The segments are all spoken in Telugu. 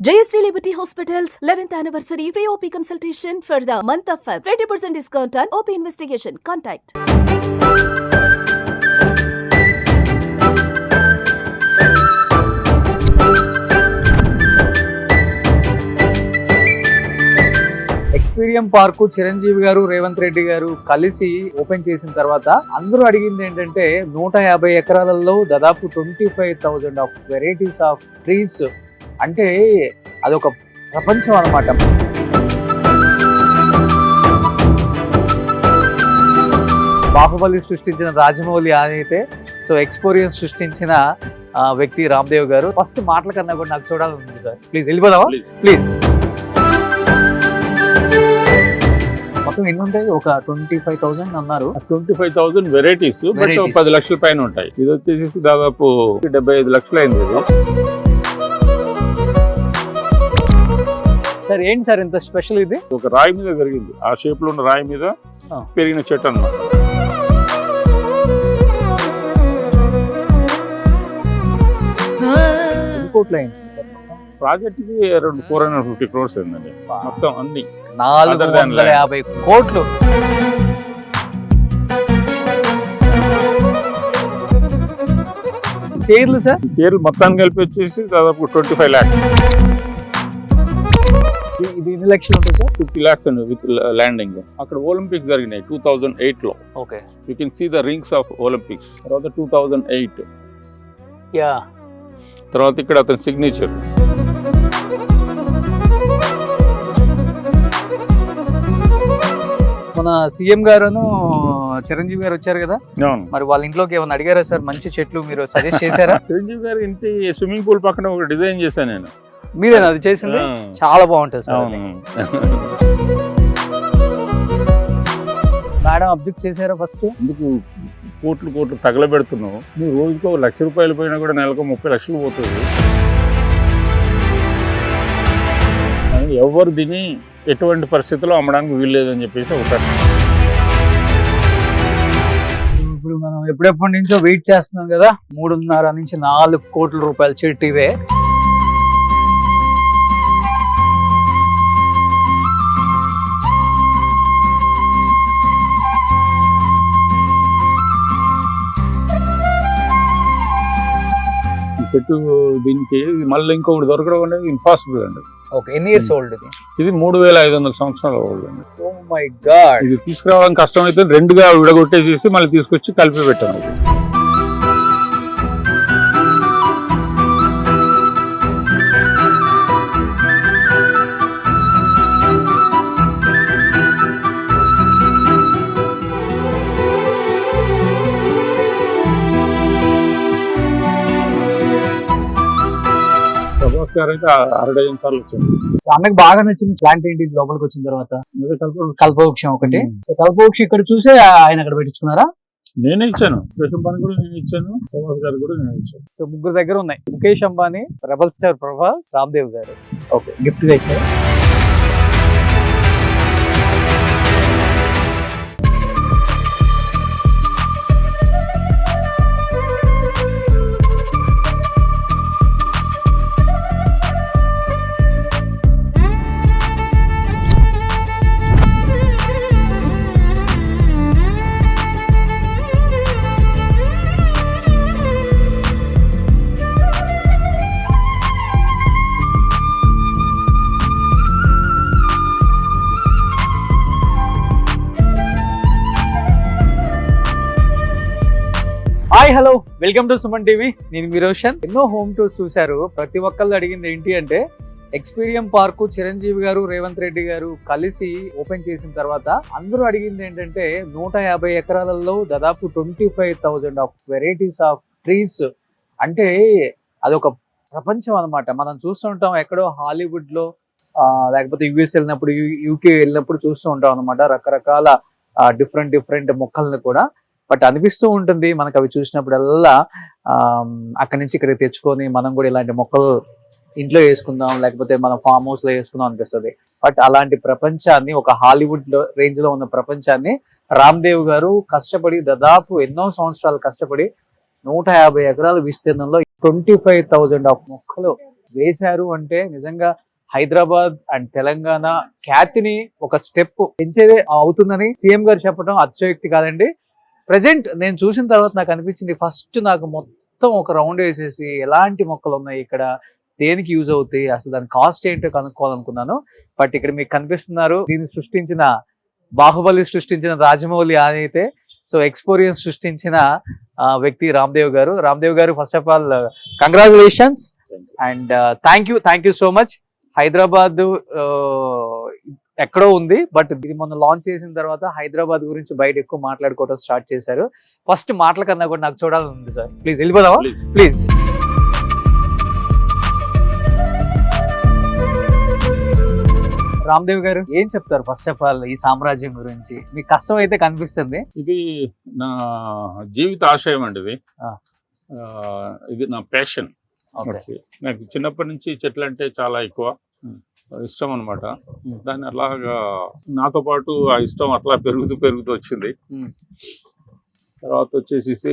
JSC Liberty Hospital's 11th anniversary free OP consultation for the month of Feb. 20% discount on OP investigation. Contact. Experium park Chiranjeevi గారు రేవంత్ రెడ్డి గారు కలిసి ఓపెన్ చేసిన తర్వాత అందరూ అడిగింది ఏంటంటే 150 ఎకరాలలో దాదాపు 25,000 ఆఫ్ వెరైటీస్ ఆఫ్ ట్రీస్ అంటే అదొక ప్రపంచం అన్నమాట. బాహుబలి సృష్టించిన రాజమౌళి అయితే సో ఎక్స్పీరియన్స్ సృష్టించిన వ్యక్తి రామ్దేవ్ గారు. ఫస్ట్ మాటల కన్నా కూడా నాకు చూడాలని ఉంది సార్. ప్లీజ్ వెళ్ళిపోదామా? ప్లీజ్. మొత్తం ఎన్ని ఉంటాయి? ఒక 25,000 అన్నారు. 25,000 వెరైటీస్, 10 లక్షల పైన ఉంటాయి. ఇది వచ్చేసి దాదాపు 75 లక్షలు అయింది. సార్ ఏంటి సార్ ఇంత స్పెషల్? ఇది ఒక రాయి మీద పెరిగింది, ఆ షేప్ లో ఉన్న రాయి మీద పెరిగిన చెట్టు అన్నమాట. ప్రాజెక్ట్ కి అరౌండ్ 450 crores అయిందండి మొత్తం అన్ని. 450 కోట్లు. పేర్లు సార్? పేర్లు మొత్తాన్ని కలిపి వచ్చేసి దాదాపు 25 lakhs. ఇది ఎన్ని లక్షలు ఉంటుంది సార్? 50 lakhs అండి విత్ ల్యాండింగ్. అక్కడ ఒలింపిక్స్ జరిగినాయి 2008 లో. Okay, you can see the rings of Olympics. తర్వాత 2008 యా. తర్వాత ఇక్కడ అతని సిగ్నేచర్. మన సీఎం గారును చిరంజీవి గారు వచ్చారు కదా, మరి వాళ్ళ ఇంట్లోకి ఏమైనా అడిగారా సార్? మంచి చెట్లు మీరు సజెస్ట్ చేశారా? చిరంజీవి గారు ఇంటి స్విమ్మింగ్ పూల్ పక్కన ఒక డిజైన్ చేశాను నేను. మీరేనా అది చేసింది? చాలా బాగుంటుంది సార్. మేడం అబ్జెక్ట్ చేశారా ఫస్ట్? ఎందుకు కోట్లు తగలబెడుతున్నావు? నువ్వు రోజుకు 1 లక్ష రూపాయలు పోయినా కూడా నెలకు 30 లక్షలు పోతుంది. ఎవరు దీన్ని ఎటువంటి పరిస్థితుల్లో అమ్మడానికి వీల్లేదని చెప్పేసి ఒక ఇప్పుడు మనం ఎప్పుడెప్పటి నుంచో వెయిట్ చేస్తున్నాం కదా. 3.5 నుంచి 4 కోట్ల రూపాయల చెట్టు ఇదే. చెట్టు దీనికి మళ్ళీ ఇంకొకటి దొరకడం అనేది ఇంపాసిబుల్ అండి. ఓకే, ఎన్ని ఇయర్స్ ఓల్డ్ ఇది? ఇది 3,500 సంవత్సరాల ఓల్డ్ అండి. Oh my God. ఇది తీసుకురావడం కష్టం అయితే 2గా విడగొట్టేసేసి మళ్ళీ తీసుకొచ్చి కలిపి పెట్టాను. అయితే 6 డజన్ సార్లు వచ్చింది. అన్నకు బాగా నచ్చిన ప్లాంట్ ఏంటి లోపలికి వచ్చిన తర్వాత? కల్పవృక్షం ఒకటి. కల్పవృక్షం ఇక్కడ చూసే ఆయన అక్కడ పెట్టించుకున్నారా? నేనే ఇచ్చాను. ముఖేష్ అంబానీ కూడా నేను ఇచ్చాను, ప్రభాస్ గారు కూడా నేను ఇచ్చాను. సో ముగ్గురు దగ్గర ఉన్నాయి. ముఖేష్ అంబానీ, రెబల్ స్టార్ ప్రభాస్, రామ్దేవ్ గారు. ఓకే, గిఫ్ట్ గా ఇచ్చారు. Hi, hello, welcome to Suman TV. నేను మీ రోషన్. ఎన్నో హోమ్ టూర్స్ చూశారు. ప్రతి ఒక్కళ్ళు అడిగింది ఏంటి అంటే ఎక్స్పీరియం పార్కు చిరంజీవి గారు రేవంత్ రెడ్డి గారు కలిసి ఓపెన్ చేసిన తర్వాత అందరూ అడిగింది ఏంటంటే 150 ఎకరాలలో దాదాపు 25,000 ఆఫ్ వెరైటీస్ ఆఫ్ ట్రీస్ అంటే అదొక ప్రపంచం అన్నమాట. మనం చూస్తుంటాం ఎక్కడో హాలీవుడ్ లో లేకపోతే యుఎస్ వెళ్ళినప్పుడు, యూకే వెళ్ళినప్పుడు చూస్తూ ఉంటాం అనమాట రకరకాల డిఫరెంట్ మొక్కలను కూడా. బట్ అనిపిస్తూ ఉంటుంది మనకు అవి చూసినప్పుడల్లా అక్కడి నుంచి ఇక్కడికి తెచ్చుకొని మనం కూడా ఇలాంటి మొక్కలు ఇంట్లో వేసుకుందాం, లేకపోతే మనం ఫామ్ హౌస్ లో వేసుకుందాం అనిపిస్తుంది. బట్ అలాంటి ప్రపంచాన్ని, ఒక హాలీవుడ్ రేంజ్ లో ఉన్న ప్రపంచాన్ని రామ్దేవ్ గారు కష్టపడి దాదాపు ఎన్నో సంవత్సరాలు కష్టపడి 150 ఎకరాల విస్తీర్ణంలో 25,000 ఆఫ్ మొక్కలు వేశారు అంటే నిజంగా హైదరాబాద్ అండ్ తెలంగాణ ఖ్యాతిని ఒక స్టెప్ పెంచేదే అవుతుందని సీఎం గారు చెప్పడం అతిశయోక్తి కాదండి. ప్రజెంట్ నేను చూసిన తర్వాత నాకు అనిపించింది, ఫస్ట్ నాకు మొత్తం ఒక రౌండ్ వేసేసి ఎలాంటి మొక్కలు ఉన్నాయి ఇక్కడ, దేనికి యూజ్ అవుతాయి, అసలు దాని కాస్ట్ ఏంటో కనుక్కోవాలనుకున్నాను. బట్ ఇక్కడ మీకు కనిపిస్తున్నారు, దీన్ని సృష్టించిన బాహుబలి సృష్టించిన రాజమౌళి అయితే, సో ఎక్స్పీరియన్స్ సృష్టించిన వ్యక్తి రామ్దేవ్ గారు first of all congratulations and thank you so much. Hyderabad ఎక్కడో ఉంది, బట్ ఇది మొన్న లాంచ్ చేసిన తర్వాత హైదరాబాద్ గురించి బయట ఎక్కువ మాట్లాడుకోవడం స్టార్ట్ చేశారు. ఫస్ట్ మాటల కన్నా కూడా నాకు చూడాలని ఉంది సార్. ప్లీజ్ వెళ్ళిపోదామా ప్లీజ్. రామ్దేవ్ గారు ఏం చెప్తారు ఫస్ట్ ఆఫ్ ఆల్ ఈ సామ్రాజ్యం గురించి? మీకు కష్టం అయితే కనిపిస్తుంది. ఇది నా జీవిత ఆశయం అండి. ఇది నా ప్యాషన్. నాకు చిన్నప్పటి నుంచి చెట్లు అంటే చాలా ఎక్కువ ఇష్టం అనమాట. దాన్ని అలాగా నాతో పాటు ఆ ఇష్టం అట్లా పెరుగుతూ వచ్చింది. తర్వాత వచ్చేసి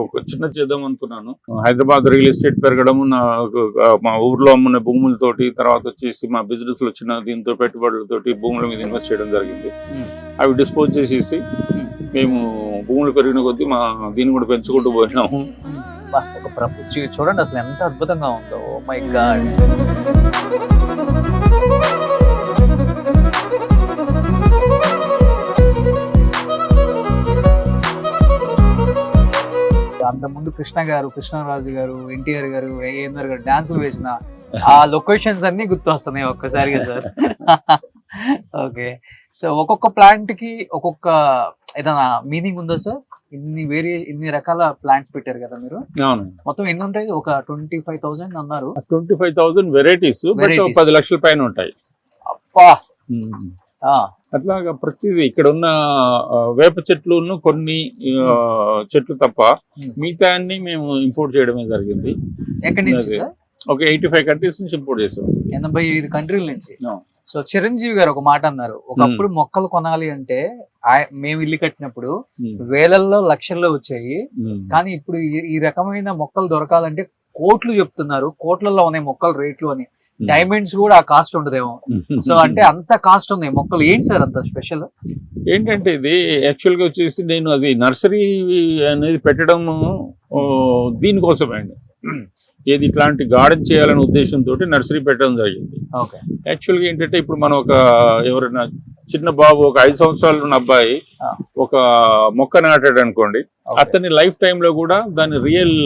ఒక చిన్న చేద్దాం అనుకున్నాను. హైదరాబాద్ రియల్ ఎస్టేట్ పెరగడం, మా ఊర్లో అమ్మున్న భూములతోటి, తర్వాత వచ్చేసి మా బిజినెస్ లో చిన్న దీంతో పెట్టుబడులతోటి భూముల మీద ఇన్వెస్ట్ చేయడం జరిగింది. అవి డిస్పోజ్ చేసేసి మేము భూములు పెరిగిన కొద్దీ మా దీన్ని కూడా పెంచుకుంటూ పోయినాము. ఒక ప్రపంచ చూడండి అసలు ఎంత అద్భుతంగా ఉందో. Oh my God. అంతకుముందు కృష్ణరాజు గారు, ఎన్టీఆర్ గారు, ఏఎన్ఆర్ గారు డాన్సులు వేసిన ఆ లొకేషన్స్ అన్ని గుర్తొస్తున్నాయి ఒక్కసారిగా సార్. ఓకే, సో ఒక్కొక్క ప్లాంట్ కి ఒక్కొక్క ఏదైనా మీనింగ్ ఉందా సార్? ఇన్ని రకాల ప్లాంట్స్ పెట్టారు కదా మీరు. మొత్తం ఎన్ని ఉంటాయి? ఒక 25,000 అన్నారు. 25,000 వెరైటీస్, 10 లక్షల పైన ఉంటాయి. అబ్బా. అట్లాగా ప్రతిదీ ఇక్కడ ఉన్న వేప చెట్లు కొన్ని చెట్లు తప్ప మిగతా అన్ని మేము ఇంపోర్ట్ చేయడమే జరిగింది. ఎక్కడి నుంచి సార్? ఒక 85 కంట్రీస్ నుంచి ఇంపోర్ట్ చేసాం. 85 కంట్రీల నుంచి. సో చిరంజీవి గారు ఒక మాట అన్నారు, ఒకప్పుడు మొక్కలు కొనాలి అంటే మేము ఇల్లు కట్టినప్పుడు వేలల్లో లక్షల్లో వచ్చాయి, కానీ ఇప్పుడు ఈ రకమైన మొక్కలు దొరకాలంటే కోట్లు చెప్తున్నారు, కోట్లలో ఉన్నాయి మొక్కల రేట్లు అని. డైమండ్స్ కూడా ఆ కాస్ట్ ఉండదేమో. సో అంటే అంత కాస్ట్ ఉంది మొక్కలు. ఏంటి సార్ అంత స్పెషల్? ఏంటంటే ఇది యాక్చువల్ గా వచ్చేసి నేను అది నర్సరీ అనేది పెట్టడం దీనికోసమే అండి. ఏది ఇట్లాంటి గార్డెన్ చేయాలనే ఉద్దేశంతో నర్సరీ పెట్టడం జరిగింది. యాక్చువల్గా ఏంటంటే ఇప్పుడు మనం ఎవరైనా చిన్న బాబు, ఒక 5 సంవత్సరాలు ఉన్న అబ్బాయి ఒక మొక్క నాటాడు అనుకోండి, అతని లైఫ్ టైంలో కూడా దాని రియల్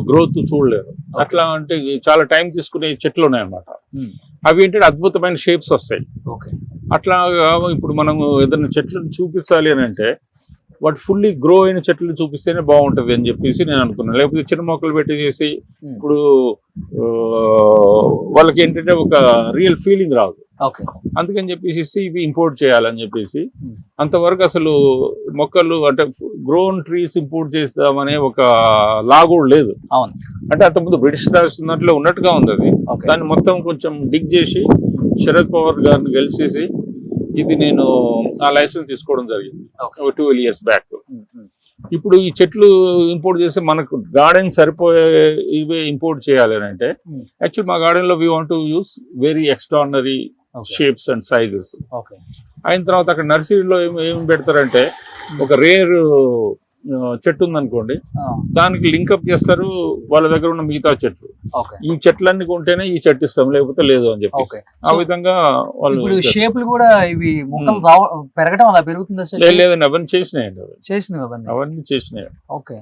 గ్రోత్ చూడలేరు. అట్లా అంటే చాలా టైం తీసుకునే చెట్లు ఉన్నాయన్నమాట. అవి ఏంటంటే అద్భుతమైన షేప్స్ వస్తాయి. అట్లాగా ఇప్పుడు మనం ఏదైనా చెట్లను చూపించాలి అని అంటే వాటి ఫుల్లీ గ్రో అయిన చెట్లు చూపిస్తేనే బాగుంటది అని చెప్పేసి నేను అనుకున్నాను. లేకపోతే చిన్న మొక్కలు పెట్టేసి ఇప్పుడు వాళ్ళకి ఏంటంటే ఒక రియల్ ఫీలింగ్ రాదు. అందుకని చెప్పేసి ఇవి ఇంపోర్ట్ చేయాలని చెప్పేసి అంతవరకు అసలు మొక్కలు అంటే గ్రోన్ ట్రీస్ ఇంపోర్ట్ చేస్తామనే ఒక లా కూడా లేదు. అంటే అంతకుముందు బ్రిటిష్ రాసినట్లు ఉన్నట్టుగా ఉంది అది. దాన్ని మొత్తం కొంచెం డిగ్ చేసి శరద్ పవార్ గారిని గెలిచేసి ఇది నేను ఆ లైసెన్స్ తీసుకోవడం జరిగింది 12 years బ్యాక్. ఇప్పుడు ఈ చెట్లు ఇంపోర్ట్ చేస్తే మనకు గార్డెన్ సరిపోయే ఇవే ఇంపోర్ట్ చేయాలి అని అంటే యాక్చువల్ మా గార్డెన్ లో we want to use very extraordinary shapes and sizes. అయిన తర్వాత అక్కడ నర్సరీలో ఏం పెడతారంటే ఒక రేర్ చెట్టు ఉందనుకోండి, దానికి లింకప్ చేస్తారు వాళ్ళ దగ్గర ఉన్న మిగతా చెట్లు. ఈ చెట్లన్నీ కొంటేనే ఈ చెట్టు ఇస్తాం, లేకపోతే లేదు అని చెప్పి ఆ విధంగా వాళ్ళు షేపులు కూడా ఇవి మొక్కలు పెరగడం అలా పెరుగుతుంది. లేదండి, అవన్నీ చేసినాయండి. అవన్నీ చేసినాయి. ఓకే,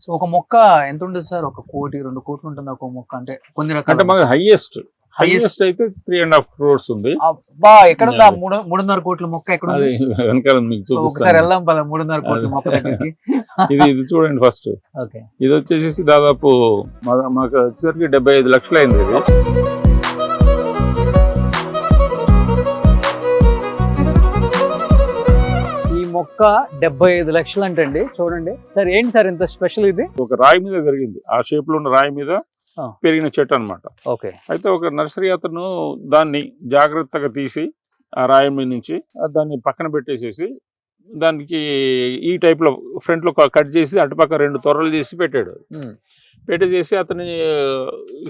సో ఒక మొక్క ఎంత ఉంటుంది సార్? 1 కోటి 2 కోట్లు ఉంటుంది ఒక మొక్క అంటే కొన్ని రకాల. అంటే మాకు హైయెస్ట్ అయితే 3.5 crores ఉంది. అబ్బా, ఎక్కడ 3.5 కోట్ల మొక్క ఎక్కడ ఉంది? వెనకాల మీకు ఒకసారి వెళ్దాం పద. 3.5 కోట్ల మొక్క దగ్గరికి. ఇది చూడండి ఫస్ట్. ఇది వచ్చేసి దాదాపు మాకు వచ్చేసరికి 75 లక్షలు అయింది. ఇది ఈ మొక్క 75 లక్షలు అంటండి. చూడండి సార్, ఏంటి సార్ ఇంత స్పెషల్? ఇది ఒక రాయి మీద పెరిగింది, ఆ షేప్ లో ఉన్న రాయి మీద పెరిగిన చెట్టు అనమాట. అయితే ఒక నర్సరీ అతను దాన్ని జాగ్రత్తగా తీసి ఆ రాయి మీద నుంచి దాన్ని పక్కన పెట్టేసేసి దానికి ఈ టైప్లో ఫ్రంట్లో కట్ చేసి అటుపక్క 2 తొర్రలు చేసి పెట్టాడు. పెట్టేసి అతని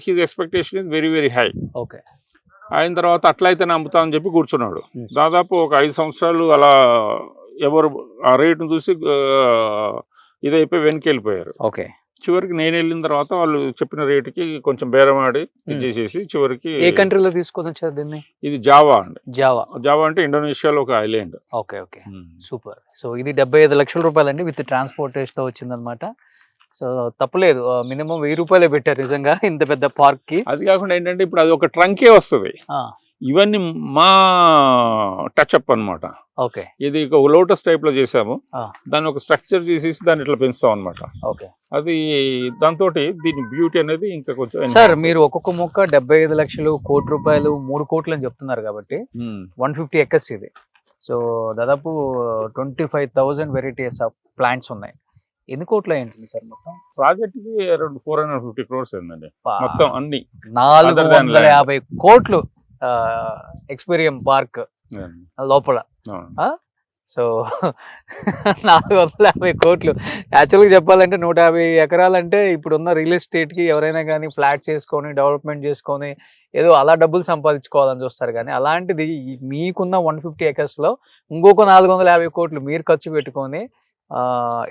his expectation is very very high. Okay. అయిన తర్వాత అట్లయితే నమ్ముతామని చెప్పి కూర్చున్నాడు. దాదాపు ఒక 5 సంవత్సరాలు అలా ఎవరు ఆ రేటును చూసి ఇదైపోయి వెనక్కి వెళ్ళిపోయారు. ఓకే. చివరికి నేను వెళ్ళిన తర్వాత వాళ్ళు చెప్పిన రేటుకి కొంచెం బేరమాడి చేసేసి చివరికి. ఏ కంట్రీలో తీసుకొని వచ్చారు దీన్ని? ఇది జావా అండి. జావా అంటే ఇండోనేషియాలో ఒక island. Okay. Okay, super. So ఇది 75 లక్షల రూపాయలండి విత్ ట్రాన్స్పోర్టేషన్ తో వచ్చిందనమాట. సో తప్పలేదు, మినిమం 1000 రూపాయలే పెట్టారు నిజంగా ఇంత పెద్ద పార్క్ కి. అది కాకుండా ఏంటంటే ఇప్పుడు అది ఒక ట్రంకే వస్తుంది. ఇవన్నీ మా టచ్ అప్ అనమాట. ఓకే. ఇది ఒక లోటస్ టైప్ లో చేసాము. దాన్ని ఒక స్ట్రక్చర్ చేసేసి దాన్ని ఇట్లా పెంచుతాం అనమాట. ఓకే. అది దాంతో దీని బ్యూటీ అనేది ఇంకా కొంచెం. సార్ మీరు ఒక్కొక్క మొక్క 75 లక్షలు, కోటి రూపాయలు, 3 కోట్లు అని చెప్తున్నారు కాబట్టి 150 ఎకర్స్ ఇది. సో దాదాపు 25,000 వెరైటీస్ ఆఫ్ ప్లాంట్స్ ఉన్నాయి. ఎన్ని కోట్లు ఏంటి సార్ మొత్తం ప్రాజెక్ట్ కి? అరౌండ్ 450 crores ఏందండి మొత్తం అన్ని. 450 కోట్లు ఎక్స్పీరియం పార్క్ లోపల. సో 450 కోట్లు యాక్చువల్గా చెప్పాలంటే 150 ఎకరాలంటే ఇప్పుడున్న రియల్ ఎస్టేట్కి ఎవరైనా కానీ ఫ్లాట్ చేసుకొని డెవలప్మెంట్ చేసుకొని ఏదో అలా డబ్బులు సంపాదించుకోవాలని చూస్తారు. కానీ అలాంటిది మీకున్న 150 ఎకర్స్లో ఇంకొక 450 కోట్లు మీరు ఖర్చు పెట్టుకొని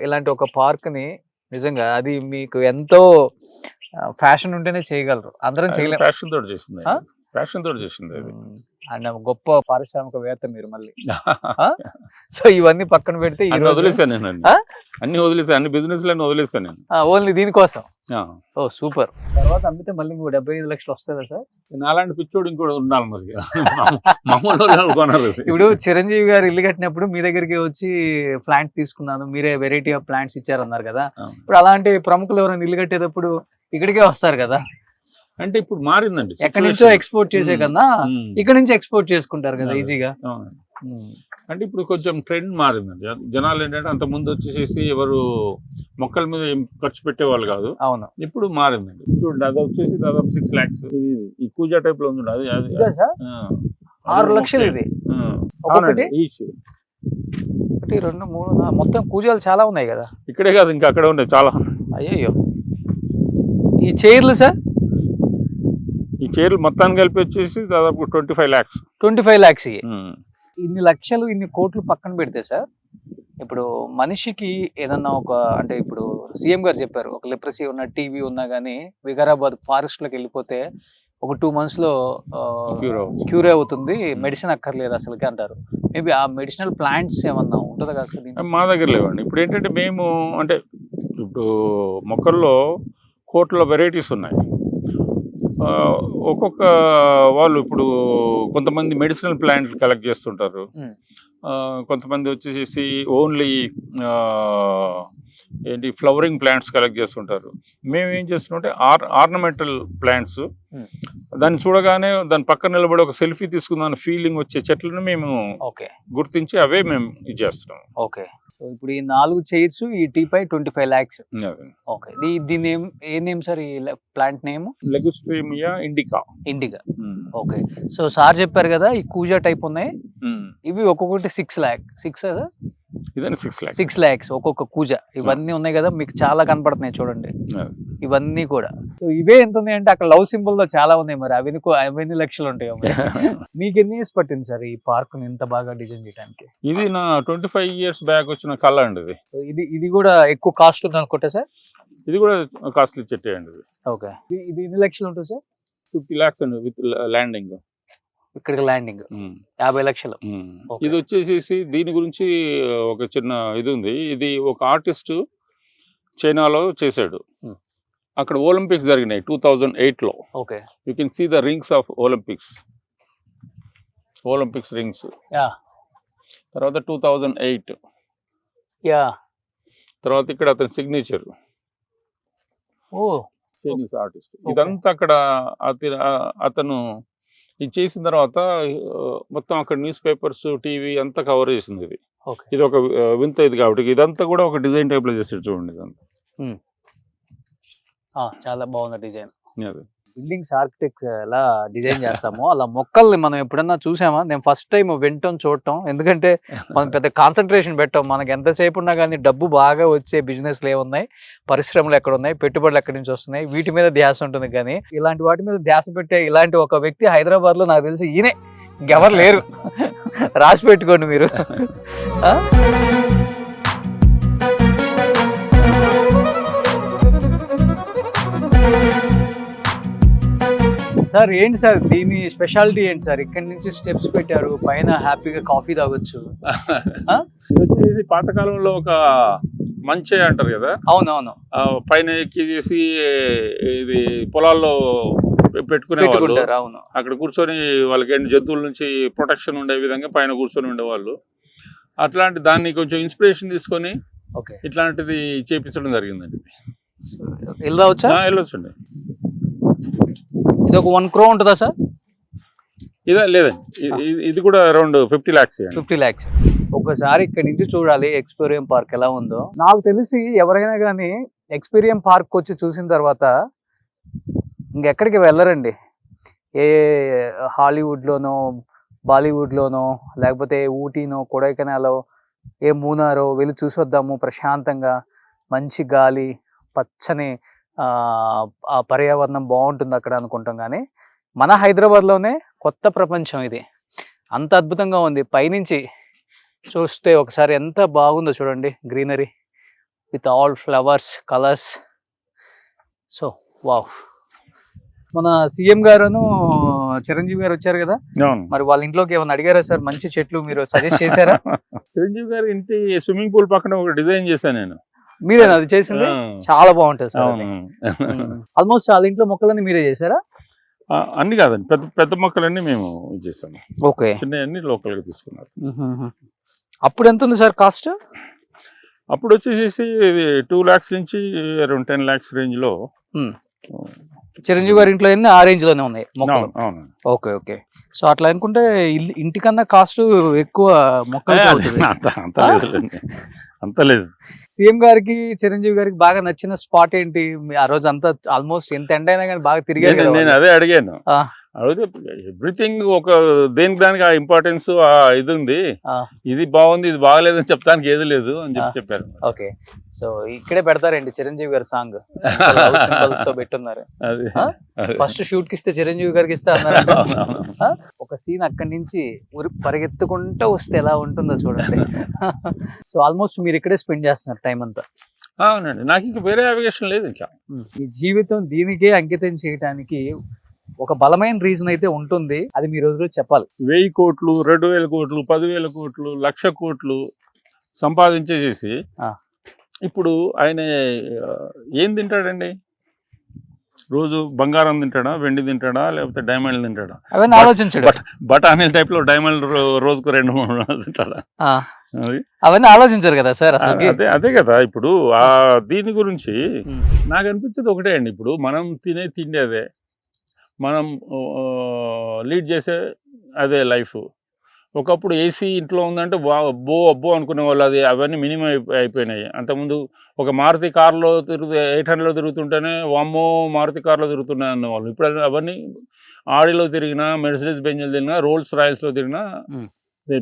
ఇలాంటి ఒక పార్క్ని నిజంగా అది మీకు ఎంతో ఫ్యాషన్ ఉంటేనే చేయగలరు, అందరం చేయలేము. ఫ్యాషన్ తోటి చేసింది అది. అండ్ గొప్ప పారిశ్రామికవేత్త మీరు మళ్ళీ. సో ఇవన్నీ పక్కన పెడితే వదిలేసాను నేను, అన్ని వదిలేసాను, అన్ని బిజినెస్ లను వదిలేసాను నేను ఓన్లీ దీనికోసం. ఓ సూపర్. తర్వాత అమ్మితే మళ్ళీ 75 లక్షలు వస్తుందా సార్? నాలాంటి పిచ్చోడు ఇంకోటి ఉండాలి మరి. మామూలు ఇప్పుడు చిరంజీవి గారు ఇల్లు కట్టినప్పుడు మీ దగ్గరికి వచ్చి ప్లాంట్ తీసుకున్నాను, మీరే వెరైటీ ఆఫ్ ప్లాంట్స్ ఇచ్చారన్నారు కదా. ఇప్పుడు అలాంటి ప్రముఖులు ఎవరైనా ఇల్లు కట్టేటప్పుడు ఇక్కడికే వస్తారు కదా. అంటే ఇప్పుడు మారిందండి, ఎక్కడి నుంచో ఎక్స్పోర్ట్ చేసే కన్నా ఇక్కడ నుంచి ఎక్స్పోర్ట్ చేసుకుంటారు కదా ఈజీగా. అంటే ఇప్పుడు కొంచెం ట్రెండ్ మారిందండి. జనాలు ఏంటంటే అంత ముందు వచ్చేసేసి ఎవరు మొక్కల మీద ఏం ఖర్చు పెట్టేవాళ్ళు కాదు. అవును, ఇప్పుడు మారిందండి. చూడండి అది వచ్చేసి దాదాపు 6 lakhs. ఈ కూజా టైప్ లో ఉంది, అది 6 లక్షలు. ఇది ఒకటి ఈచ్. 1 2 3 మొత్తం కూజాలు చాలా ఉన్నాయి కదా. ఇక్కడే కాదు ఇంకా అక్కడ ఉన్నాయి చాలా. అయ్యో. ఈ చైర్లు సార్? ఈ చైర్లు మొత్తాన్ని కలిపి వచ్చేసి దాదాపు 25 lakhs. 25 lakhs. ఇన్ని లక్షలు, ఇన్ని కోట్లు పక్కన పెడితే సార్, ఇప్పుడు మనిషికి ఏదన్నా ఒక అంటే ఇప్పుడు సీఎం గారు చెప్పారు, ఒక లెప్రసీ ఉన్న, టీవీ ఉన్నా కానీ వికారాబాద్ ఫారెస్ట్లోకి వెళ్ళిపోతే ఒక 2 months లో క్యూర్ అవుతుంది, మెడిసిన్ అక్కర్లేదు అసలుకి అంటారు. మేబీ ఆ మెడిసినల్ ప్లాంట్స్ ఏమన్నా ఉంటుందా కదా సార్? మా దగ్గర లేవండి. ఇప్పుడు ఏంటంటే మేము అంటే ఇప్పుడు మొక్కల్లో కోట్ల వెరైటీస్ ఉన్నాయి. ఒక్కొక్క వాళ్ళు ఇప్పుడు కొంతమంది మెడిసినల్ ప్లాంట్లు కలెక్ట్ చేస్తుంటారు, కొంతమంది వచ్చేసి ఓన్లీ ఏంటి ఫ్లవరింగ్ ప్లాంట్స్ కలెక్ట్ చేస్తుంటారు. మేము ఏం చేస్తున్నామంటే ఆర్నమెంటల్ ప్లాంట్స్, దాన్ని చూడగానే దాని పక్కన నిలబడి ఒక సెల్ఫీ తీసుకుందాం ఫీలింగ్ వచ్చే చెట్లను మేము గుర్తించి అవే మేము ఇది చేస్తున్నాం. ఓకే. ఇప్పుడు ఈ 4 చైర్స్, ఈ టీపై 25 lakhs. ఓకే. దీని ఏ నేమ్ సార్? ఈ plant name Lagerstroemia indica. Okay. So sir చెప్పారు కదా ఈ కూజా టైప్ ఉన్నాయి, ఇవి ఒక్కొక్కటి 6 lakhs. 6 lakhs ఒక్కొక్క కూజా. ఇవన్నీ ఉన్నాయి కదా మీకు చాలా కనపడుతున్నాయి చూడండి ఇవన్నీ కూడా. సో ఇవే ఎంత ఉన్నాయి అంటే అక్కడ లవ్ సింబల్ లో చాలా ఉన్నాయి, మరి అవన్నీ లక్షలు ఉంటాయి. మీకు ఎన్ని ఇయర్స్ పట్టింది సార్ ఈ పార్క్ ఇంత బాగా డిజైన్ చేయడానికి? ఇది నా 25 years బ్యాక్ వచ్చిన కళ అండి. ఇది కూడా ఎక్కువ కాస్ట్ ఉంది అనుకుంటా సార్? ఇది కూడా కాస్ట్లీ చెట్టే అండి. ఓకే. ఇది ఎన్ని లక్షలు ఉంటుంది సార్? 50 lakhs అండి విత్ ల్యాండింగ్. ఇక్కడికి ల్యాండింగ్ 50 లక్షలు. ఇది వచ్చేసి దీని గురించి ఒక చిన్న ఇది ఉంది. ఇది ఒక ఆర్టిస్ట్ చైనాలో చేశాడు. అక్కడ ఒలింపిక్స్ జరిగినాయి 2008లో. Okay. You can see the rings of Olympics rings. తర్వాత 2008 తర్వాత ఇక్కడ అతని సిగ్నేచర్, చైనీస్ ఆర్టిస్ట్. ఇదంతా అక్కడ అతను ఇది చేసిన తర్వాత మొత్తం అక్కడ న్యూస్ పేపర్స్, టీవీ అంతా కవర్ చేసింది. ఇది ఒక వింత ఇది కాబట్టి ఇదంతా కూడా ఒక డిజైన్ టైప్ లో చేసాడు చూడండి. ఇదంతా చాలా బాగుంది డిజైన్. బిల్డింగ్స్ ఆర్కిటెక్ట్స్ ఎలా డిజైన్ చేస్తామో అలా మొక్కల్ని మనం ఎప్పుడన్నా చూసామా? నేను ఫస్ట్ టైం వింటాం చూడటం, ఎందుకంటే మనం పెద్ద కాన్సన్ట్రేషన్ పెట్టాం. మనకి ఎంతసేపు ఉన్నా కానీ డబ్బు బాగా వచ్చే బిజినెస్లు ఏమున్నాయి, పరిశ్రమలు ఎక్కడ ఉన్నాయి, పెట్టుబడులు ఎక్కడి నుంచి వస్తున్నాయి, వీటి మీద ధ్యాస ఉంటుంది. కానీ ఇలాంటి వాటి మీద ధ్యాస పెట్టే ఇలాంటి ఒక వ్యక్తి హైదరాబాద్ లో నాకు తెలిసి ఈయనే, ఇంకెవరు లేరు. రాసి పెట్టుకోండి మీరు. సార్ ఏంటి సార్ దీని స్పెషాలిటీ ఏంటి సార్? ఇక్కడి నుంచి స్టెప్స్ పెట్టారు, పైన హ్యాపీగా కాఫీ తాగొచ్చు. ఇది వచ్చేసి పాతకాలంలో ఒక మంచే అంటారు కదా, అవునవును, పైన ఎక్కి చేసి ఇది పొలాల్లో పెట్టుకునే వాళ్ళు. అవును, అక్కడ కూర్చొని వాళ్ళకి ఏంటి జంతువుల నుంచి ప్రొటెక్షన్ ఉండే విధంగా పైన కూర్చొని ఉండేవాళ్ళు. అట్లాంటి దాన్ని కొంచెం ఇన్స్పిరేషన్ తీసుకొని ఓకే ఇట్లాంటిది చేపించడం జరిగిందండి. వెళ్ళొచ్చండి. ఇది ఒక 1 crore ఉంటుందా సార్? ఇదే లేదండి, ఇది కూడా అరౌండ్ 50 lakhs. 50 lakhs. ఒకసారి ఇక్కడ నుంచి చూడాలి ఎక్స్పీరియం పార్క్ ఎలా ఉందో. నాకు తెలిసి ఎవరైనా కానీ ఎక్స్పీరియం పార్క్ వచ్చి చూసిన తర్వాత ఇంకెక్కడికి వెళ్ళరండి. ఏ హాలీవుడ్లోనో, బాలీవుడ్లోనో, లేకపోతే ఊటీనో, కొడైకెనాలో, ఏ మూనారో వెళ్ళి చూసొద్దాము ప్రశాంతంగా, మంచి గాలి, పచ్చని ఆ పర్యావరణం బాగుంటుంది అక్కడ అనుకుంటాం. కానీ మన హైదరాబాద్లోనే కొత్త ప్రపంచం ఇది, అంత అద్భుతంగా ఉంది. పైనుంచి చూస్తే ఒకసారి ఎంత బాగుందో చూడండి, greenery with all flowers, colours. So wow. మన సీఎం గారును చిరంజీవి గారు వచ్చారు కదా, మరి వాళ్ళ ఇంట్లోకి ఏమైనా అడిగారా సార్? మంచి చెట్లు మీరు సజెస్ట్ చేశారా? చిరంజీవి గారి ఇంటి స్విమ్మింగ్ పూల్ పక్కన ఒక డిజైన్ చేశాను నేను. మీరేనా అది చేసింది? చాలా బాగుంటుంది సార్. ఆల్మోస్ట్ వాళ్ళ ఇంట్లో మొక్కలన్నీ మీరే చేశారా? అన్ని కాదండి, పెద్ద పెద్ద మొక్కలన్నీ మేము చేసాము. ఓకే, చిన్న అన్ని లోకల్ గా తీసుకున్నారు. అప్పుడు ఎంత ఉంది సార్ కాస్ట్? అప్పుడు వచ్చేసి 2 lakhs నుంచి అరౌండ్ 10 lakhs రేంజ్ లో. చిరంజీవి గారి ఇంట్లో ఆ రేంజ్ లోనే ఉన్నాయి మొక్కలు. Okay okay. సో అట్లా అనుకుంటే ఇంటికన్నా కాస్ట్ ఎక్కువ మొక్కలు. అంత లేదు. సీఎం గారికి చిరంజీవి గారికి బాగా నచ్చిన స్పాట్ ఏంటి? ఆ రోజు అంతా ఆల్మోస్ట్ ఎంత ఎండ అయినా కానీ బాగా తిరిగారు. నేను అదే అడిగాను. అడిగితే ఎవ్రీథింగ్ ఒక దేనికి దానికి ఆ ఇంపార్టెన్స్ ఇది ఉంది, ఇది బాగుంది ఇది బాగలేదని చెప్తానికి ఏది లేదు అని చెప్పారు. ఓకే, సో ఇక్కడే పెడతారండి చిరంజీవి గారి సాంగ్ తో పెట్టున్నారు. ఫస్ట్ షూట్ కి ఇస్తే చిరంజీవి గారికి ఇస్తే అన్నారు. ఒక సీన్ అక్కడి నుంచి పరిగెత్తుకుంటూ వస్తే ఎలా ఉంటుందో చూడండి. సో ఆల్మోస్ట్ మీరు ఇక్కడే స్పెండ్ చేస్తున్నారు టైం అంతా. అవునండి, నాకు ఇంకా వేరే అవకాశం లేదు. ఇంకా ఈ జీవితం దీనికే అంకితం చేయడానికి ఒక బలమైన రీజన్ అయితే ఉంటుంది, అది మీరు రోజు చెప్పాలి. 1000 కోట్లు, 2000 కోట్లు, 10,000 కోట్లు, 1,00,000 కోట్లు సంపాదించేసేసి ఇప్పుడు ఆయన ఏం తింటాడండి? రోజు బంగారం తింటాడా, వెండి తింటాడా, లేకపోతే డైమండ్లు తింటాడా? అవన్నీ ఆలోచించాడు. బఠానీల టైప్ లో డైమండ్ రోజుకు 2-3 తింటాడా? అవన్నీ ఆలోచించారు కదా సార్. అదే కదా. ఇప్పుడు దీని గురించి నాకు అనిపించేది ఒకటే అండి, ఇప్పుడు మనం తినే తిండి అదే, మనం లీడ్ చేసే అదే లైఫ్. ఒకప్పుడు ఏసీ ఇంట్లో ఉందంటే అబ్బో అనుకునే వాళ్ళు, అవన్నీ మినిమం అయిపోయినాయి. అంతకుముందు ఒక మారుతి కార్లో 800లో తిరుగుతుంటేనే వామ్మో మారుతి కార్లో తిరుగుతున్నాయి అన్నవాళ్ళు. ఇప్పుడు అవన్నీ ఆడిలో తిరిగినా, మెర్సిడీస్ బెంజ్లో తిరిగినా, రోల్స్ రాయల్స్లో తిరిగినా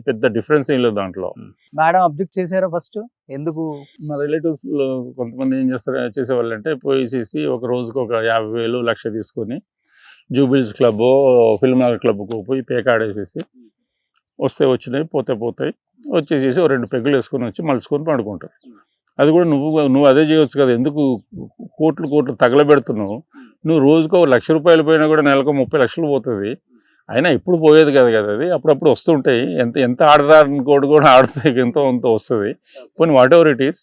పెద్ద డిఫరెన్స్ ఏం లేదు దాంట్లో. మేడం అబ్జెక్ట్ చేశారా ఫస్ట్? ఎందుకు? మా రిలేటివ్స్ కొంతమంది ఏం చేసేవాళ్ళు అంటే పోయేసేసి ఒక రోజుకు ఒక 50,000, 1,00,000 తీసుకొని జూబిల్స్ క్లబ్, ఫిల్మ్ నగర్ క్లబ్కు పోయి పేకాడేసేసి వస్తే వచ్చినాయి, పోతే పోతాయి, వచ్చేసేసి 2 పెగ్గులు వేసుకొని వచ్చి మలుచుకొని పడుకుంటారు. అది కూడా నువ్వు అదే చేయవచ్చు కదా, ఎందుకు కోట్లు తగలబెడుతున్నావు? నువ్వు రోజుకో 1,00,000 రూపాయలు పోయినా కూడా నెలకు 30 లక్షలు పోతుంది. అయినా ఇప్పుడు పోయేది కదా అది అప్పుడప్పుడు వస్తుంటాయి. ఎంత ఆడదానుకోడు కూడా ఆడితే ఎంతో వస్తుంది. పోనీ వాట్ ఎవర్ ఇట్ ఈస్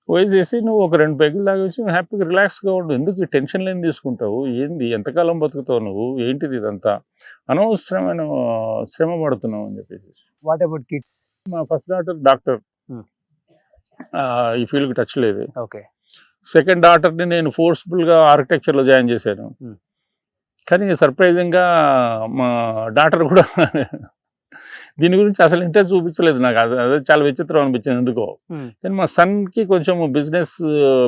పోయేసేసి నువ్వు ఒక 2 పెగ్గులు తాగొచ్చి హ్యాపీగా రిలాక్స్గా ఉండు. ఎందుకు టెన్షన్ లేని తీసుకుంటావు? ఏంది ఎంతకాలం బతుకుతావు నువ్వు? ఏంటిది ఇదంతా? అనవసరమైన శ్రమ పడుతున్నావు అని చెప్పేసి. What about kids? మా ఫస్ట్ డాక్టర్, ఈ ఫీల్డ్కి టచ్ లేదు. ఓకే. సెకండ్ డాటర్ని నేను ఫోర్స్ఫుల్గా ఆర్కిటెక్చర్లో జాయిన్ చేశాను. కానీ సర్ప్రైజింగ్గా మా డాటర్ కూడా దీని గురించి అసలు ఇంట్రెస్ట్ చూపించలేదు. నాకు అదే చాలా విచిత్రం అనిపించింది ఎందుకో. కానీ మా సన్కి కొంచెం బిజినెస్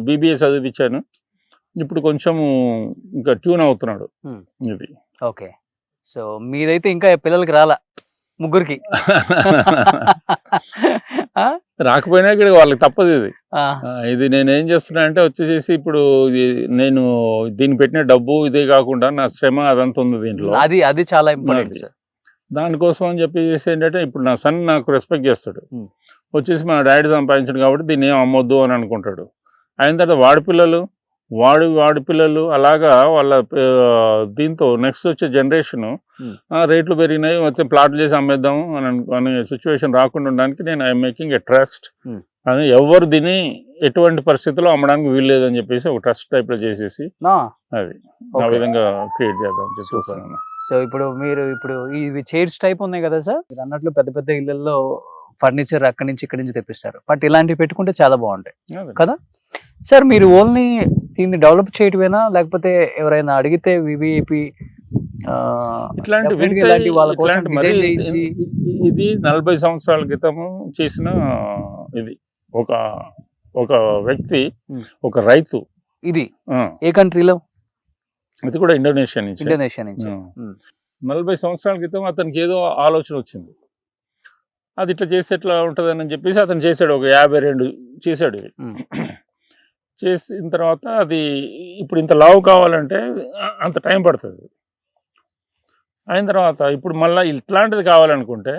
BBA చదివించాను. ఇప్పుడు కొంచెము ఇంకా ట్యూన్ అవుతున్నాడు. ఇది ఓకే. సో మీదైతే ఇంకా పిల్లలకి రాలా ముగ్గురికి. రాకపోయినా ఇక్కడ వాళ్ళకి తప్పదు ఇది. ఇది నేను ఏం చేస్తున్నా అంటే వచ్చేసేసి ఇప్పుడు నేను దీన్ని పెట్టిన డబ్బు ఇదే కాకుండా నా శ్రమ అదంతా ఉంది దీంట్లో. అది చాలా ఇంపార్టెంట్ సార్. దానికోసం అని చెప్పేసి ఏంటంటే ఇప్పుడు నా సన్ నాకు రెస్పెక్ట్ చేస్తాడు. వచ్చేసి మా డాడీ సంపాదించాడు కాబట్టి దీన్ని ఏం అమ్మొద్దు అని అనుకుంటాడు. అయిన తర్వాత వాడి పిల్లలు అలాగా వాళ్ళ దీంతో నెక్స్ట్ వచ్చే జనరేషన్ రేట్లు పెరిగినాయి మొత్తం ప్లాట్లు చేసి అమ్మేద్దాం అనే సిచ్యువేషన్ రాకుండా ఉండడానికి నేను ఐఎమ్ మేకింగ్ ఎ ట్రస్ట్. అని ఎవరు దీన్ని ఎటువంటి పరిస్థితుల్లో అమ్మడానికి వీల్లేదు అని చెప్పేసి ఒక ట్రస్ట్ టైప్ లో చేసేసి అది ఆ విధంగా క్రియేట్ చేద్దాం చెప్తాను. సో ఇప్పుడు మీరు ఇవి చైర్స్ టైప్ ఉన్నాయి కదా సార్, మీరు అన్నట్లు పెద్ద పెద్ద ఇళ్లలో ఫర్నిచర్ అక్కడి నుంచి ఇక్కడి నుంచి తెప్పిస్తారు, బట్ ఇలాంటివి పెట్టుకుంటే చాలా బాగుంటాయి కదా సార్. మీరు ఓన్లీ దీన్ని డెవలప్ చేయటమేనా, లేకపోతే ఎవరైనా అడిగితే వివిఐపి ఇట్లాంటి వాళ్ళ కోసం ఇది 40 సంవత్సరాల క్రితము చేసిన ఇది ఒక వ్యక్తి, ఒక రైతు. ఇది ఏ కంట్రీలో? ఇది కూడా ఇండోనేషియా నుంచి. 40 సంవత్సరాల క్రితం అతనికి ఏదో ఆలోచన వచ్చింది, అది ఇట్లా చేస్తే ఎట్లా ఉంటుందని చెప్పేసి అతను చేశాడు. ఒక 52 చేశాడు. ఇది చేసిన తర్వాత అది ఇప్పుడు ఇంత లావు కావాలంటే అంత టైం పడుతుంది. అయిన తర్వాత ఇప్పుడు మళ్ళీ ఇట్లాంటిది కావాలనుకుంటే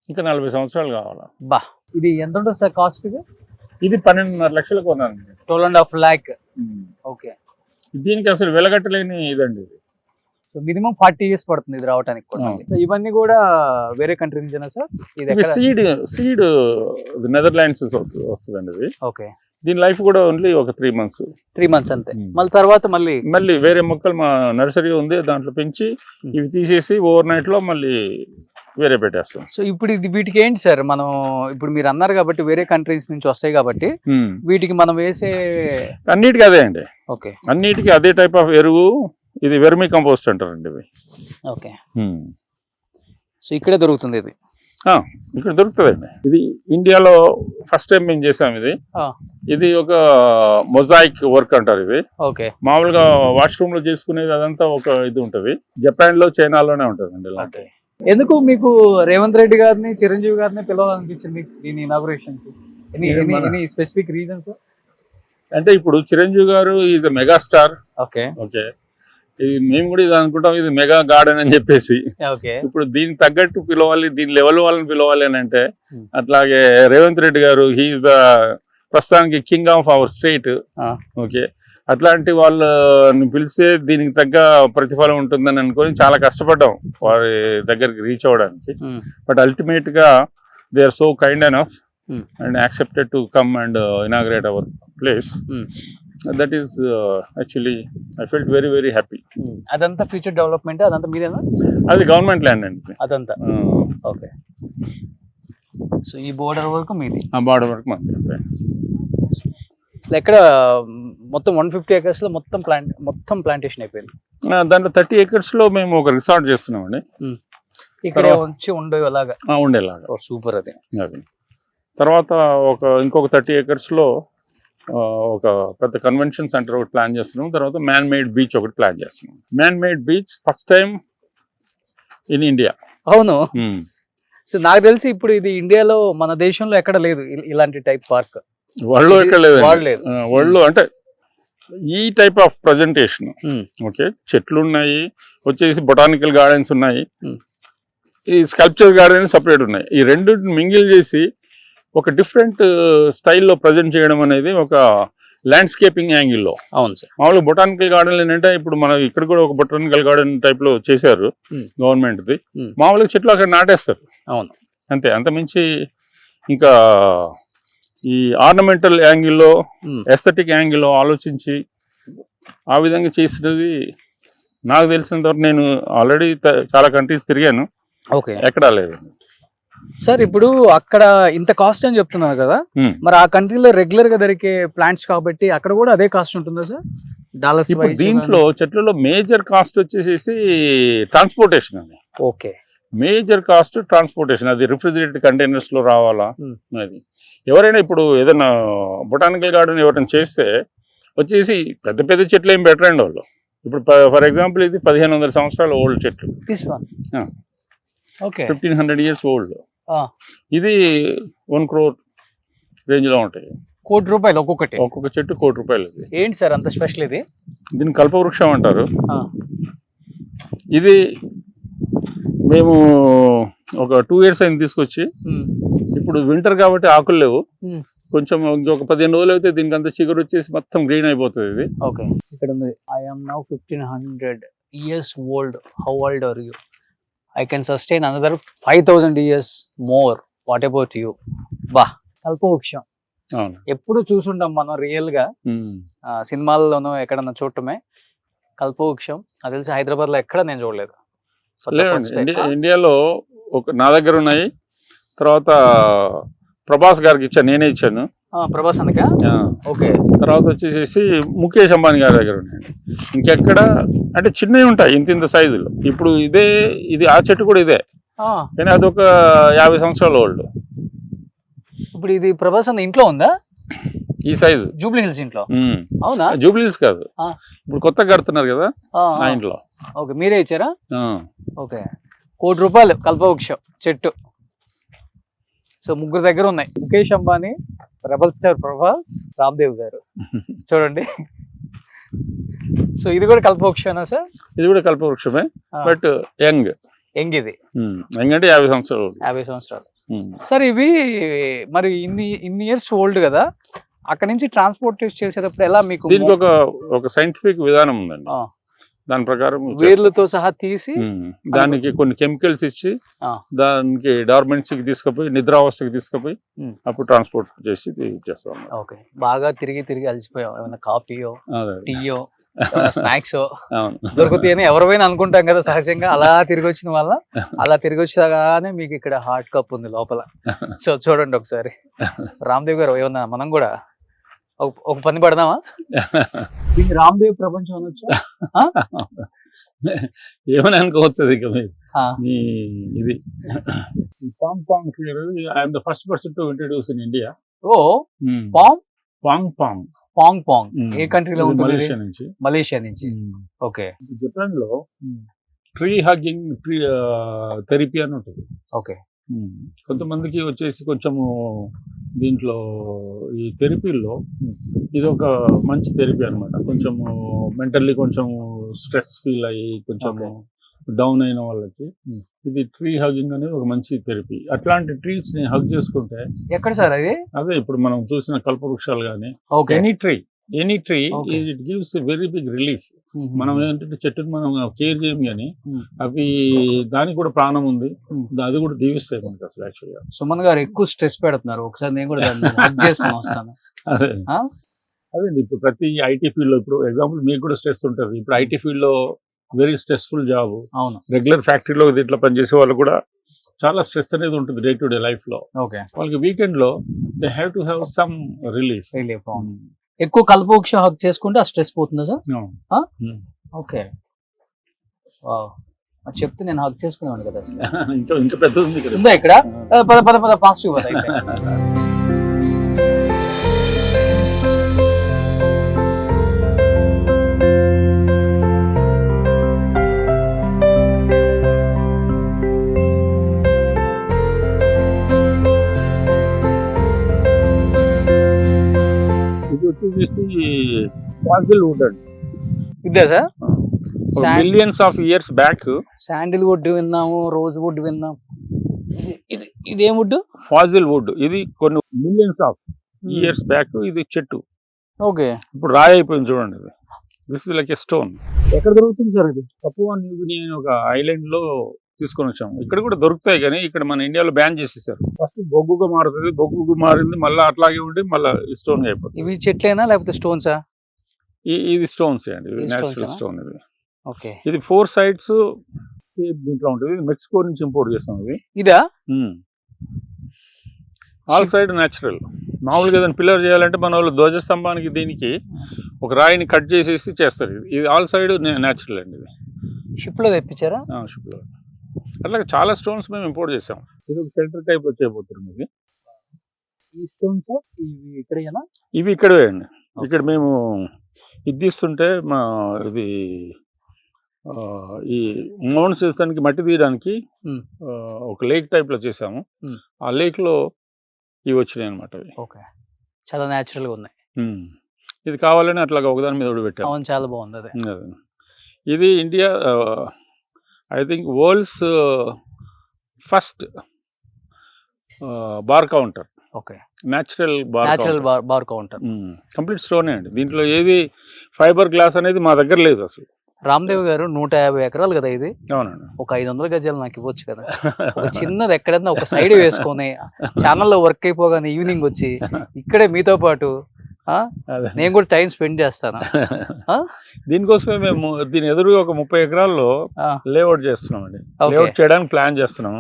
ఇంకా 40 సంవత్సరాలు కావాలా. బా, ఇది ఎంత ఉంటుంది సార్ కాస్ట్? ఇది 12.5 లక్షలు కొన్నాను. 12.5 lakh. ఓకే. దీనికి అసలు వెలగట్టలేని ఇదండి. ఇది సో మినిమం 40 years పడుతుంది ఇది రావడానికి. ఇవన్నీ కూడా వేరే కంట్రీ నుంచేనా సార్? సీడ్ నెదర్లాండ్స్ వస్తుందండి ఇది. ఓకే. దీని లైఫ్ కూడా ఓన్లీ ఒక 3 months. 3 months అంతే. మళ్ళీ తర్వాత మళ్ళీ వేరే మొక్కలు మా నర్సరీ ఉంది దాంట్లో పెంచి ఇవి తీసేసి ఓవర్ నైట్ లో మళ్ళీ వేరే పెట్టేస్తాం. సో ఇప్పుడు వీటికి ఏంటి సార్, మనం ఇప్పుడు మీరు అన్నారు కాబట్టి వేరే కంట్రీస్ నుంచి వస్తాయి కాబట్టి వీటికి మనం వేసే అన్నిటికీ అదే అండి. ఓకే. అన్నిటికీ అదే టైప్ ఆఫ్ ఎరువు. ఇది వెర్మి కంపోస్ట్ అంటారండి ఇవి. ఓకే. సో ఇక్కడే దొరుకుతుంది ఇది? ఇక్కడ దొరుకుతుందండి. ఇది ఇండియాలో ఫస్ట్ టైం మేము చేసాం. ఇది ఒక మొజాయిక్ వర్క్ అంటారు ఇది. ఓకే. మామూలుగా వాష్రూమ్ లో చేసుకునేది అదంతా ఒక ఇది ఉంటది. జపాన్ లో చైనాలోనే ఉంటది అండి. ఎందుకు మీకు రేవంత్ రెడ్డి గారిని చిరంజీవి గారిని పిలవాలనిపించింది దీని ఇనాగ్రేషన్ కి? Any specific reasons? అంటే ఇప్పుడు చిరంజీవి గారు ఈజ్ మెగాస్టార్. ఓకే. ఓకే. ఇది మేము కూడా ఇది అనుకుంటాం, ఇది మెగా గార్డెన్ అని చెప్పేసి. ఇప్పుడు దీనికి తగ్గట్టు పిలవాలి, దీని లెవెల్ వాళ్ళని పిలవాలి అని అంటే అట్లాగే రేవంత్ రెడ్డి గారు హీఈస్ ద ప్రస్తుతానికి king of our state. Okay. అట్లాంటి వాళ్ళని పిలిస్తే దీనికి తగ్గ ప్రతిఫలం ఉంటుందని అనుకొని చాలా కష్టపడ్డాం వారి దగ్గరికి రీచ్ అవ్వడానికి. బట్ అల్టిమేట్ గా they are so kind enough and accepted to come and inaugurate our place. That is actually I felt very very happy. అదంతా ఫ్యూచర్ డెవలప్మెంట్ అదంతా మీరేనా? అది గవర్నమెంట్ ల్యాండ్ అండి అదంతా. ఓకే. సో ఈ బోర్డర్ వరకు మీది? ఆ బోర్డర్ వరకు మాది. ఎక్కడ మొత్తం 150 acres లో మొత్తం ప్లాంటేషన్ అయిపోయింది. దాంట్లో 30 acres లో మేము ఒక రిసార్ట్ చేస్తున్నామండి. ఇక్కడ వచ్చి ఉండేలాగా. సూపర్. అది తర్వాత ఇంకొక 30 acres లో ఒక పెద్ద కన్వెన్షన్ సెంటర్ ఒకటి ప్లాన్ చేస్తున్నాం. తర్వాత మ్యాన్ మేడ్ బీచ్ ఒకటి ప్లాన్ చేస్తున్నాం. Man made beach first time in India. అవును. సో నాకు తెలిసి ఇప్పుడు ఇది ఇండియాలో మన దేశంలో ఎక్కడ లేదు ఇలాంటి టైప్ పార్క్. వరల్డ్ లో ఎక్కడ లేదు. వరల్డ్ లో అంటే ఈ టైప్ ఆఫ్ ప్రజెంటేషన్. ఓకే. చెట్లు ఉన్నాయి, వచ్చేసి బొటానికల్ గార్డెన్స్ ఉన్నాయి, ఈ స్కల్ప్చర్ గార్డెన్ సపరేట్ ఉన్నాయి. ఈ రెండు మింగిల్ చేసి ఒక డిఫరెంట్ స్టైల్లో ప్రజెంట్ చేయడం అనేది ఒక ల్యాండ్స్కేపింగ్ యాంగిల్లో. అవును సార్. మామూలుగా బొటానికల్ గార్డెన్ ఏంటంటే ఇప్పుడు మనం ఇక్కడ కూడా ఒక బొటానికల్ గార్డెన్ టైప్ లో చేశారు గవర్నమెంట్ది. మామూలుగా చెట్లు అక్కడ నాటేస్తారు. అవును. అంతే, అంతమించి ఇంకా ఈ ఆర్నమెంటల్ యాంగిల్లో, ఎస్థెటిక్ యాంగిల్లో ఆలోచించి ఆ విధంగా చేసినది నాకు తెలిసినంత వరకు. నేను ఆల్రెడీ చాలా కంట్రీస్ తిరిగాను, ఎక్కడా లేదు సార్. ఇప్పుడు అక్కడ ఇంత కాస్ట్ అని చెప్తున్నారు కదా, మరి ఆ కంట్రీలో రెగ్యులర్ గా దొరికే ప్లాంట్స్ కాబట్టి అక్కడ కూడా అదే కాస్ట్ ఉంటుందా సార్? డాలర్స్. దీంట్లో చెట్లలో మేజర్ కాస్ట్ వచ్చేసి ట్రాన్స్పోర్టేషన్ అండి. ఓకే. Major cost transportation. అది రిఫ్రిజిరేటెడ్ కంటైనర్స్ లో రావాలా. అది ఎవరైనా ఇప్పుడు ఏదైనా బొటానికల్ గార్డెన్ ఎవరైనా చేస్తే వచ్చేసి పెద్ద పెద్ద చెట్లు ఏం పెట్టరండి వాళ్ళు. ఇప్పుడు ఫర్ ఎగ్జాంపుల్ ఇది 1500 సంవత్సరాల ఓల్డ్ చెట్లు, this one okay 1500 years old. Ah. ఇది 1 crore రేంజ్ లో ఉంటాయి. ₹1 ఒక్కొక్కటి, ఒక్కొక్క చెట్టు ₹1 ఇది. ఏంటి సార్ అంత స్పెషల్ ఇది? దీన్ని కల్పవృక్షం అంటారు. Ah. ఇది మేము ఒక 2 years అయింది తీసుకొచ్చి. ఇప్పుడు వింటర్ కాబట్టి ఆకులు లేవు, కొంచెం ఇంకొక 15 రోజులు అయితే దీనికి అంత చిగురు వచ్చేసి మొత్తం గ్రీన్ అయిపోతుంది ఇది. ఓకే, ఇక్కడ ఉంది I am now 1500 years old. How old are you? I can sustain another 5000 years more. What about you? బా, కల్పవృక్షం అవును, ఎప్పుడు చూసుంటాం మనం రియల్ గా, సినిమాల్లోనో ఎక్కడన్నా చూడటమే. కల్పవృక్షం అది తెలిసి హైదరాబాద్ లో ఎక్కడ నేను చూడలేదు. లేదండి, ఇండియాలో నా దగ్గర ఉన్నాయి. తర్వాత ప్రభాస్ గారికి ఇచ్చాను, నేనే ఇచ్చాను. ప్రభాస్ అనక ఓకే. తర్వాత వచ్చేసి ముఖేష్ అంబానీ గారి దగ్గర ఉన్నాయండి. ఇంకెక్కడ అంటే చిన్నవి ఉంటాయి ఇంత సైజులో. ఇప్పుడు ఇది ఆ చెట్టు కూడా ఇదే, కానీ అదొక 50 సంవత్సరాల ఓల్డ్. ఇప్పుడు ఇది ప్రభాస్ అన్న ఇంట్లో ఉందా ఈ సైజు? జూబ్లీ హిల్స్ ఇంట్లో. అవునా? జూబ్లీ హిల్స్ కాదు, ఇప్పుడు కొత్తగా కడుతున్నారు కదా ఆ ఇంట్లో. ఓకే, మీరే ఇచ్చారా? ఓకే, ₹1 కల్పవృక్షం చెట్టు. సో ముగ్గురు దగ్గర ఉన్నాయి, ముఖేష్ అంబానీ, రెబల్ స్టార్ ప్రభాస్, రామ్దేవ్ గారు. చూడండి. సో ఇది కూడా కల్పవృక్షమేనా సార్? ఇది కూడా కల్పవృక్షమే, బట్ యంగ్ ఇది యంగ్ అంటే 50 సంవత్సరాలు. 50 సంవత్సరాలు. సార్ ఇవి మరి ఇన్ని ఇయర్స్ ఓల్డ్ కదా, అక్కడ నుంచి ట్రాన్స్పోర్ట్ చేసేటప్పుడు ఎలా మీకు? దీనికి ఒక సైంటిఫిక్ విధానం ఉందండి. దాని ప్రకారం వేర్లతో సహా తీసి దానికి కొన్ని కెమికల్స్ ఇచ్చి దానికి డార్మెంట్స్కి తీసుకుపోయి నిద్రావస్థకి తీసుకుపోయి అప్పుడు ట్రాన్స్పోర్ట్ చేసి చేస్తాం. ఓకే, బాగా తిరిగి అలసిపోయాం, ఏమైనా కాఫీయో టీయో స్నాక్స్ దొరుకుతాయని ఎవరైనా అనుకుంటాం కదా సహజంగా. అలా తిరిగి వచ్చిన వల్ల అలా తిరిగి వచ్చాగానే మీకు ఇక్కడ హాట్ కప్ ఉంది లోపల. సో చూడండి ఒకసారి. రామ్దేవ్ గారు ఏమన్నా మనం కూడా ఒక పని పడదామా? దీన్ని రామ్దేవ్ ప్రపంచం అనొచ్చు, ఏమని అనుకోవచ్చు. ఇది pong pong fear I'm the first person to introduce in India. Oh pong pong pong pong pong ఏ కంట్రీలో ఉంటుంది? మలేషియా నుంచి. ఓకే, జపాన్ లో ట్రీ హగ్గింగ్ థెరపీ అని ఉంటుంది. ఓకే, కొంతమందికి వచ్చేసి కొంచెము దీంట్లో ఈ థెరపీల్లో ఇది ఒక మంచి థెరపీ అనమాట. కొంచెము మెంటల్లీ కొంచెం స్ట్రెస్ ఫీల్ అయ్యి కొంచెము డౌన్ అయిన వాళ్ళకి ఇది ట్రీ హగ్గింగ్ అనేది ఒక మంచి థెరపీ. అట్లాంటి ట్రీస్ ని హగ్ చేసుకుంటే ఎక్కడ సార్ అది? అదే ఇప్పుడు మనం చూసిన కల్పవృక్షాలు కానీ any tree it gives very big relief. మనం ఏంటంటే చెట్టుని మనం కేర్ చేయం కానీ అవి దానికి కూడా ప్రాణం ఉంది, అది కూడా దీవిస్తాయి మనకి అసలు. యాక్చువల్గా సుమన్ గారు ఎక్కువ స్ట్రెస్ పెడుతున్నారు, ఒకసారి నేను కూడా చేసుకుని వస్తాను. అదే ఇప్పుడు ప్రతి ఐటీ ఫీల్డ్ లో ఇప్పుడు ఎగ్జాంపుల్ మీకు కూడా స్ట్రెస్ ఉంటుంది. ఇప్పుడు ఐటీ ఫీల్డ్ లో వెరీ స్ట్రెస్ఫుల్ జాబ్. అవును, రెగ్యులర్ ఫ్యాక్టరీలో దీంట్లో పనిచేసే వాళ్ళు కూడా చాలా స్ట్రెస్ అనేది ఉంటుంది డే టు డే లైఫ్ లో. ఓకే, వాళ్ళకి వీకెండ్ లో they have to have some relief. ఎక్కువ కల్పవృక్షం హగ్ చేసుకుంటే ఆ స్ట్రెస్ పోతుందా సార్? ఓకే, చెప్తే నేను హగ్ చేసుకునేవాడిని కదా. ఇంకా పెద్ద ఉందా ఇక్కడ? పద ఫాస్ట్ అయితే. ఇది వచ్చేసి ఫాసిల్ వుడ్ అండి. ఇదే sir? Millions of years back sandal wood విన్నాము, రోజ్ వుడ్ విన్నాం. ఇదేం వుడ్? Fossil would. ఇది కొన్ని మిలియన్స్ ఆఫ్ ఇయర్స్ బ్యాక్ ఇది చెట్టు. ఓకే, ఇప్పుడు రాయి అయిపోయింది చూడండి. ఇది this is like a stone. ఎక్కడ దొరుకుతుంది సార్ ఇది? పపువా న్యూ గిని అనే ఒక ఐలాండ్ లో తీసుకొని వచ్చాము. ఇక్కడ కూడా దొరుకుతాయి కానీ ఇక్కడ మన ఇండియాలో బ్యాన్ చేసేసారు. ఫస్ట్ బొగ్గుగా మారుతుంది, బొగ్గుగా మారింది మళ్ళీ అట్లాగే ఉండి మళ్ళీ స్టోన్ అయిపోతుంది. ఇవి చెట్లేనా లేకపోతే స్టోన్సా? ఇది స్టోన్స్ అండి, నేచురల్ స్టోన్. ఇది ఓకే, ఇది 4 sides దీంట్లో ఉంటుంది. మెక్సికో నుంచి ఇంపోర్ట్ చేస్తాం. ఇది ఇదా? All side natural. మామూలుగా ఏదైనా పిల్లర్ చేయాలంటే మన వాళ్ళు ధ్వజస్తంభానికి దీనికి ఒక రాయిని కట్ చేసేసి చేస్తారు. ఇది ఆల్ సైడ్ న్యాచురల్ అండి. ఇది షిప్ లో తెప్పించారా? షిప్ లో. అట్లా చాలా స్టోన్స్ మేము ఇంపోర్ట్ చేసాం. ఇది ఒక షెల్టర్ టైప్ లో చేయబోతున్నాం. ఇది ఈ స్టోన్స్ ఇవి ఇక్కడేనా? ఇవి ఇక్కడే అండి. ఇక్కడ మేము ఇది తీస్తుంటే మా ఇది ఈ మౌంట్స్ వేస్తానికి మట్టి తీయడానికి ఒక లేక్ టైప్ లో చేసాము. ఆ లేక్ లో ఇవి వచ్చినాయి అనమాట. ఓకే, చాలా న్యాచురల్ గా ఉన్నాయి. ఇది కావాలని అట్లాగా ఒకదాని మీద ఒకటి పెట్టాము. అవును, చాలా బాగుంది. అదే ఇది India I think world's first bar counter. Okay, natural bar counter. Complete స్టోనే అండి. దీంట్లో ఏది ఫైబర్ గ్లాస్ అనేది మా దగ్గర లేదు అసలు. రామ్దేవ్ గారు 150 ఎకరాలు కదా ఇది. అవునండి. ఒక 500 గజాలు నాకు ఇవ్వచ్చు కదా. ఒక చిన్నది ఎక్కడన్నా ఒక సైడ్ వేసుకొని ఛానల్లో వర్క్ అయిపోగానే ఈవినింగ్ వచ్చి ఇక్కడే మీతో పాటు నేను కూడా టైం స్పెండ్ చేస్తాను. దీనికోసమే మేము దీని ఎదురుగా ఒక 30 ఎకరాల్లో లేఅవుట్ చేస్తున్నామండి. లేఅవుట్ చేయడానికి ప్లాన్ చేస్తున్నాము.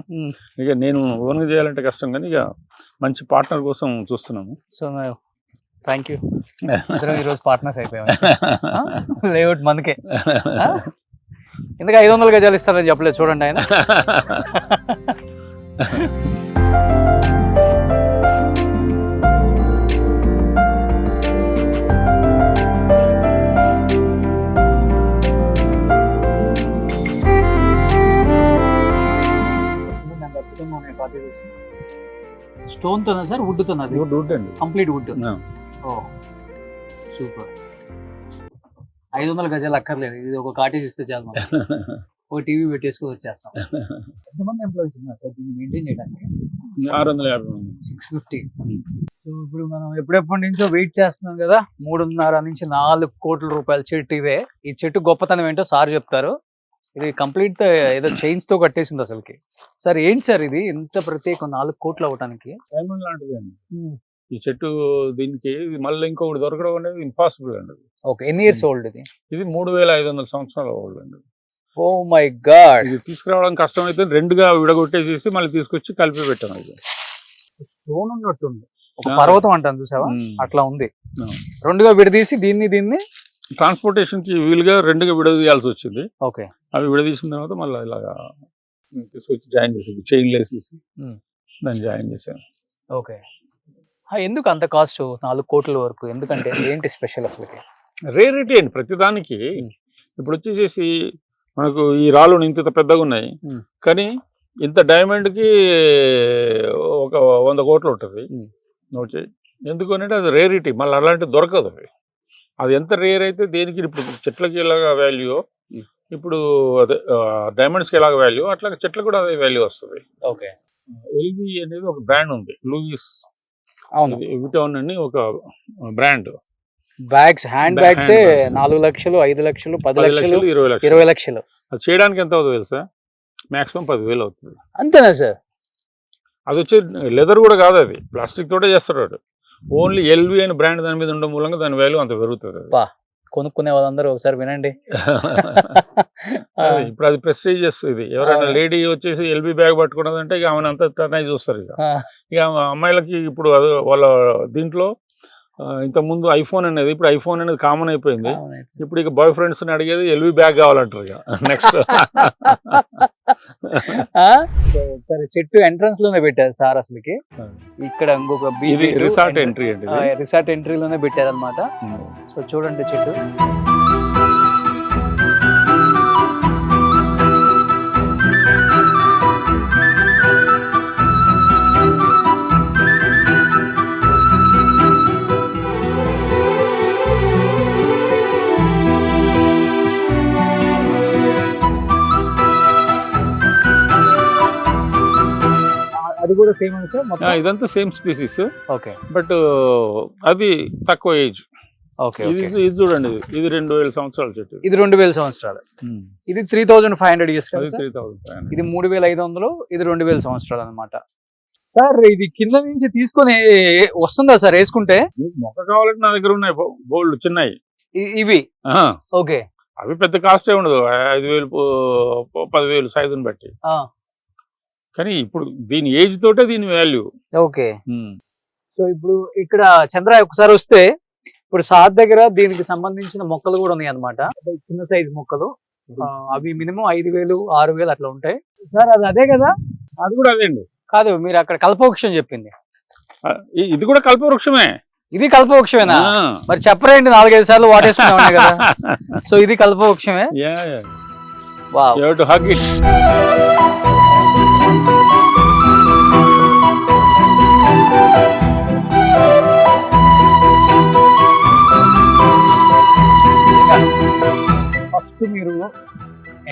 ఇక నేను ఓన్గా చేయాలంటే కష్టం, కానీ ఇక మంచి పార్ట్నర్ కోసం చూస్తున్నాము. So thank you. ఈరోజు పార్ట్నర్స్ అయిపోయాము. లేఅవుట్ మనకే. ఎందుకు 500 గజాలు ఇస్తారని చెప్పలేదు చూడండి ఆయన. స్టోన్ తోనా సార్, వుడ్ తోనా? వుడ్ అండి, కంప్లీట్ వుడ్. సూపర్. 500 గజాలు అక్కర్లేదు, ఇది ఒక కాటేజ్ ఇస్తే చాలు. ఒక టీవీ పెట్టేసుకొని వచ్చేస్తాం. ఎంతమంది ఎంప్లాయీస్ ఉన్నారు సార్ దీన్ని మెయింటైన్ చేయడానికి? 650 మంది. 650. సో ఇప్పుడు మనం ఎప్పుడెప్పటి నుంచో వెయిట్ చేస్తున్నాం కదా. 3.5 నుంచి 4 కోట్ల రూపాయల చెట్టు ఇదే. ఈ చెట్టు గొప్పతనం ఏంటో సార్ చెప్తారు. ఇది కంప్లీట్ ఏదో చైన్స్ తో కట్టేసింది అసలుకి. సార్ ఏంటి సార్ ఇది ఇంత ప్రత్యేకం 4 కోట్లు అవ్వడానికి? డైమండ్ లాంటిది అండి ఈ చెట్టు. దీనికి మళ్ళీ ఇంకొకటి దొరకడం అనేది ఇంపాసిబుల్ అండి. ఓకే, ఎన్ని ఇయర్స్ ఓల్డ్ ఇది? ఇది 3500 సంవత్సరాల ఓల్డ్ అండి. Oh my God. ఇది తీసుకురావడం కష్టం అయితే 2గా విడగొట్టేసేసి మళ్ళీ తీసుకొచ్చి కలిపి పెట్టాం. ఇది స్టోన్ ఉన్నట్టుంది, ఒక పర్వతం అంటాను చూసావా, అట్లా ఉంది. 2గా విడదీసి దీన్ని ట్రాన్స్పోర్టేషన్ కి వీలుగా 2గా విడదీయాల్సి వచ్చింది. ఓకే, అవి విడదీసిన తర్వాత మళ్ళీ ఇలాగా తీసుకొచ్చి జాయిన్ చేసేది, చైన్లు వేసేసి దాన్ని జాయిన్ చేశాను. ఓకే, ఎందుకు అంత కాస్ట్ 4 కోట్ల వరకు? ఎందుకంటే ఏంటి స్పెషల్ అసలు? రేరిటీ అండి ప్రతిదానికి. ఇప్పుడు వచ్చేసేసి మనకు ఈ రాళ్ళు ఇంత పెద్దగా ఉన్నాయి, కానీ ఇంత డైమండ్ కి ఒక 100 కోట్లు ఉంటుంది. ఎందుకు అంటే అది రేరిటీ, మళ్ళీ అలాంటివి దొరకదు. అది ఎంత రేర్ అయితే దేనికి ఇప్పుడు చెట్లకి ఎలాగా వాల్యూ, ఇప్పుడు అదే డైమండ్స్కి ఎలాగ వాల్యూ, అట్లా చెట్లకు కూడా అదే వాల్యూ వస్తుంది. ఓకే, ఎల్వి అనేది ఒక బ్రాండ్ ఉంది, లూయిస్ విటాన్ అని ఒక బ్రాండ్. బ్యాగ్స్, హ్యాండ్ బ్యాగ్స్ 4 లక్షలు, 5 లక్షలు, 10 లక్షలు, 20 లక్షలు. అది చేయడానికి ఎంత అవుతుంది తెలుసా? మాక్సిమం 10,000 అవుతుంది. అంతేనా సార్? అది వచ్చి లెదర్ కూడా కాదు, అది ప్లాస్టిక్ తోటే చేస్తాడు. ఓన్లీ ఎల్వి అని బ్రాండ్ దాని మీద ఉండడం మూలంగా దాని వాల్యూ అంత పెరుగుతుంది. కొనుక్కునే వాళ్ళందరూ ఒకసారి వినండి. ఇప్పుడు అది ప్రెస్టీజియస్. ఇది ఎవరైనా లేడీ వచ్చేసి ఎల్బీ బ్యాగ్ పట్టుకున్నదంటే ఇక ఆమెను అంత టర్న్ చూస్తారు. ఇక అమ్మాయిలకి ఇప్పుడు అది వాళ్ళ దీంట్లో ఇంత ముందు ఐఫోన్ అనేది, ఇప్పుడు ఐఫోన్ అనేది కామన్ అయిపోయింది. ఇప్పుడు ఇక బాయ్ ఫ్రెండ్స్ ని అడిగేది ఎల్వి బ్యాగ్ కావాలంటారు. ఇక నెక్స్ట్ సరే, చెట్టు ఎంట్రన్స్ లోనే పెట్టారు సార్ అసలుకి. ఇక్కడ ఇంకొక రిసార్ట్ ఎంట్రీ అండి, రిసార్ట్ ఎంట్రీలోనే పెట్టారు అనమాట. సో చూడండి చెట్టు. అది కూడా సేమ్ అని సార్? ఇదంతా సేమ్ స్పీసీస్. ఓకే, బట్ అది తక్కువ ఏజ్. ఓకే, ఇది చూడండి, ఇది 2000 సంవత్సరాల చెట్టు. ఇది 2000 సంవత్సరాలు. ఇది 3500 ఇయర్స్ కదా? 3500. ఇది 3500, ఇది 2000 సంవత్సరాలు అనమాట. సార్ ఇది కింద నుంచి తీసుకొని వస్తుందా సార్ వేసుకుంటే? మొక్క కావాలంటే నా దగ్గర ఉన్నాయి బోల్డ్ చిన్నవి ఇవి. ఓకే, అవి పెద్ద కాస్ట్ ఉండదు, 5,000 10,000 సైజుని బట్టి. కానీ ఇప్పుడు దీని ఏజ్ తోటే దీని వాల్యూ. ఓకే, సో ఇప్పుడు ఇక్కడ చంద్ర ఒకసారి వస్తే ఇప్పుడు సార్ దగ్గర దీనికి సంబంధించిన మొక్కలు కూడా ఉన్నాయి అనమాట. చిన్న సైజు మొక్కలు, అవి మినిమం 5,000 6,000 అట్లా ఉంటాయి. సార్ అది అదే కదా? అది కూడా అదే అండి. కాదు, మీరు అక్కడ కల్పవృక్షం చెప్పింది, ఇది కూడా కల్పవృక్షమే. ఇది కల్పవృక్షమేనా? మరి చెప్పరేంటి 4-5 సార్లు వాటేసుకునే ఉన్నాయి కదా. సో ఇది కల్పవృక్షమే. Wow. You have to hug it. First మీరు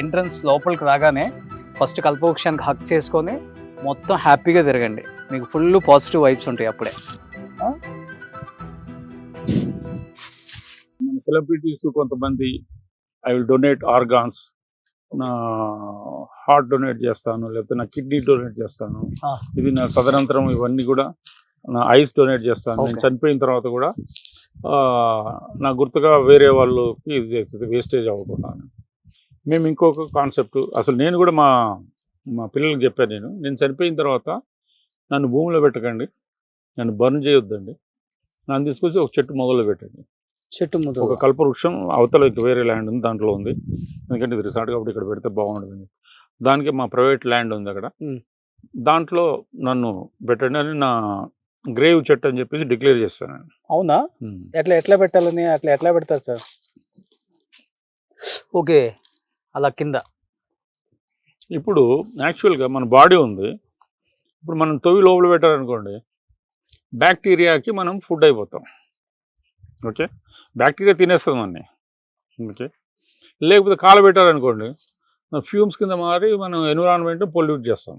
ఎంట్రన్స్ లోపలికి రాగానే ఫస్ట్ కల్పవృక్షానికి హక్ చేసుకొని మొత్తం హ్యాపీగా తిరగండి. మీకు ఫుల్ పాజిటివ్ వైబ్స్ ఉంటాయి అప్పుడే. మన సెలబ్రిటీస్ కొంతమంది ఐ విల్ డొనేట్ ఆర్గాన్స్, నా హార్ట్ డొనేట్ చేస్తాను, లేకపోతే నా కిడ్నీ డొనేట్ చేస్తాను, ఇది నా తదనంతరం ఇవన్నీ కూడా నా ఐస్ డొనేట్ చేస్తాను, నేను చనిపోయిన తర్వాత కూడా నా గుర్తుగా వేరే వాళ్ళకి ఇది చేస్తుంది, వేస్టేజ్ అవ్వకుండా. మేము ఇంకొక కాన్సెప్ట్, అసలు నేను కూడా మా పిల్లలకి చెప్పాను, నేను చనిపోయిన తర్వాత నన్ను భూమిలో పెట్టకండి, నన్ను బర్న్ చేయొద్దండి, నన్ను తీసుకొచ్చి ఒక చెట్టు మొదలు పెట్టండి. చెట్టు ఒక కల్పవృక్షం అవతల వేరే ల్యాండ్ ఉంది, దాంట్లో ఉంది, ఎందుకంటే ఇది రిసార్ట్ కాబట్టి ఇక్కడ పెడితే బాగుంటుంది. దానికి మా ప్రైవేట్ ల్యాండ్ ఉంది అక్కడ, దాంట్లో నన్ను పెట్టండి అని నా గ్రేవ్ చెట్టు అని చెప్పేసి డిక్లేర్ చేస్తాను. అవునా? ఎట్లా పెట్టాలని ఎట్లా పెడతారు సార్? ఓకే, అలా కింద. ఇప్పుడు యాక్చువల్గా మన బాడీ ఉంది, ఇప్పుడు మనం తొవ్వి లోపల పెట్టారనుకోండి, బ్యాక్టీరియాకి మనం ఫుడ్ అయిపోతాం. ఓకే, బ్యాక్టీరియా తినేస్తుంది అన్నీ. ఓకే, లేకపోతే కాలబెట్టారనుకోండి, ఫ్యూమ్స్ కింద మారి మనం ఎన్విరాన్మెంట్ పొల్యూట్ చేస్తాం.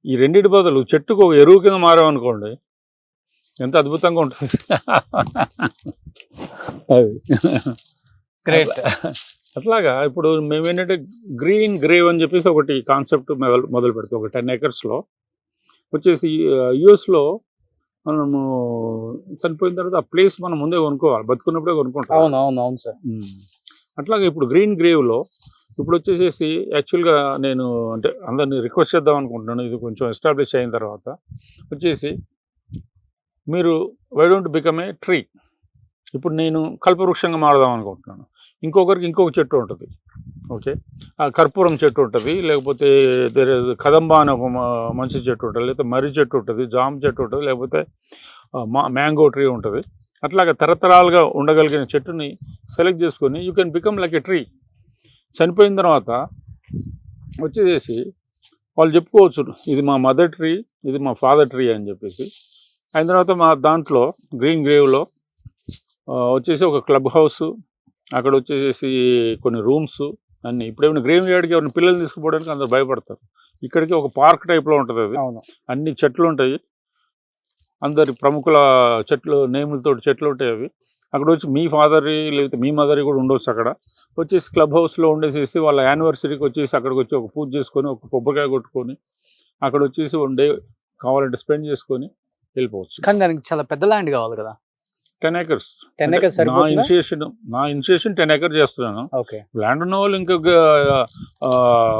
ఈ రెండింటి బదులు చెట్టుకు ఒక ఎరువు కింద మారామనుకోండి, ఎంత అద్భుతంగా ఉంటుంది. అది గ్రేట్. అట్లాగా ఇప్పుడు మేము ఏంటంటే గ్రీన్ గ్రేవ్ అని చెప్పేసి ఒకటి కాన్సెప్ట్ మొదలు పెడతాం. ఒక 10 acresలో వచ్చేసి యుఎస్లో మనము చనిపోయిన తర్వాత ఆ ప్లేస్ మనం ముందే కొనుక్కోవాలి, బతుకున్నప్పుడే కొనుక్కుంటాం. అవును సార్. అట్లాగే ఇప్పుడు గ్రీన్ గ్రేవ్లో ఇప్పుడు వచ్చేసేసి యాక్చువల్గా నేను అంటే అందరినీ రిక్వెస్ట్ చేద్దాం అనుకుంటున్నాను, ఇది కొంచెం ఎస్టాబ్లిష్ అయిన తర్వాత వచ్చేసి మీరు why don't become a tree. ఇప్పుడు నేను కల్పవృక్షంగా మారదాం అనుకుంటున్నాను, ఇంకొకరికి ఇంకొక చెట్టు ఉంటుంది. ఓకే, ఆ కర్పూరం చెట్టు ఉంటుంది, లేకపోతే కదంబ అనే ఒక మంచి చెట్టు ఉంటుంది, లేకపోతే మర్రి చెట్టు ఉంటుంది, జామ చెట్టు ఉంటుంది, లేకపోతే మ్యాంగో ట్రీ ఉంటుంది. అట్లాగా తరతరాలుగా ఉండగలిగిన చెట్టుని సెలెక్ట్ చేసుకొని you can become like a tree. చనిపోయిన తర్వాత వచ్చేసి వాళ్ళు చెప్పుకోవచ్చు, ఇది మా మదర్ ట్రీ, ఇది మా ఫాదర్ ట్రీ అని చెప్పేసి. అయిన తర్వాత మా దాంట్లో గ్రీన్ గ్రేవ్లో వచ్చేసి ఒక క్లబ్ హౌస్, అక్కడ వచ్చేసి కొన్ని రూమ్స్ అన్నీ. ఇప్పుడు ఏమైనా గ్రేవ్ యార్డ్కి ఎవరైనా పిల్లల్ని తీసుకుపోవడానికి అందరు భయపడతారు, ఇక్కడికి ఒక పార్క్ టైప్లో ఉంటుంది అది. అన్ని చెట్లు ఉంటాయి, అందరి ప్రముఖుల చెట్లు నేములతో చెట్లు ఉంటాయి అవి. అక్కడ వచ్చి మీ ఫాదర్ లేకపోతే మీ మదర్ కూడా ఉండొచ్చు. అక్కడ వచ్చేసి క్లబ్ హౌస్లో ఉండేసేసి వాళ్ళ యానివర్సరీకి వచ్చేసి అక్కడికి వచ్చి ఒక పూజ చేసుకొని, ఒక కొబ్బరికాయ కొట్టుకొని, అక్కడ వచ్చేసి 1 day కావాలంటే స్పెండ్ చేసుకొని వెళ్ళిపోవచ్చు. కానీ దానికి చాలా పెద్ద ల్యాండ్ కావాలి కదా. 10 acres. నా ఇనిషియేషన్ 10 acres చేస్తున్నాను. ల్యాండ్ ఉన్న వాళ్ళు ఇంకా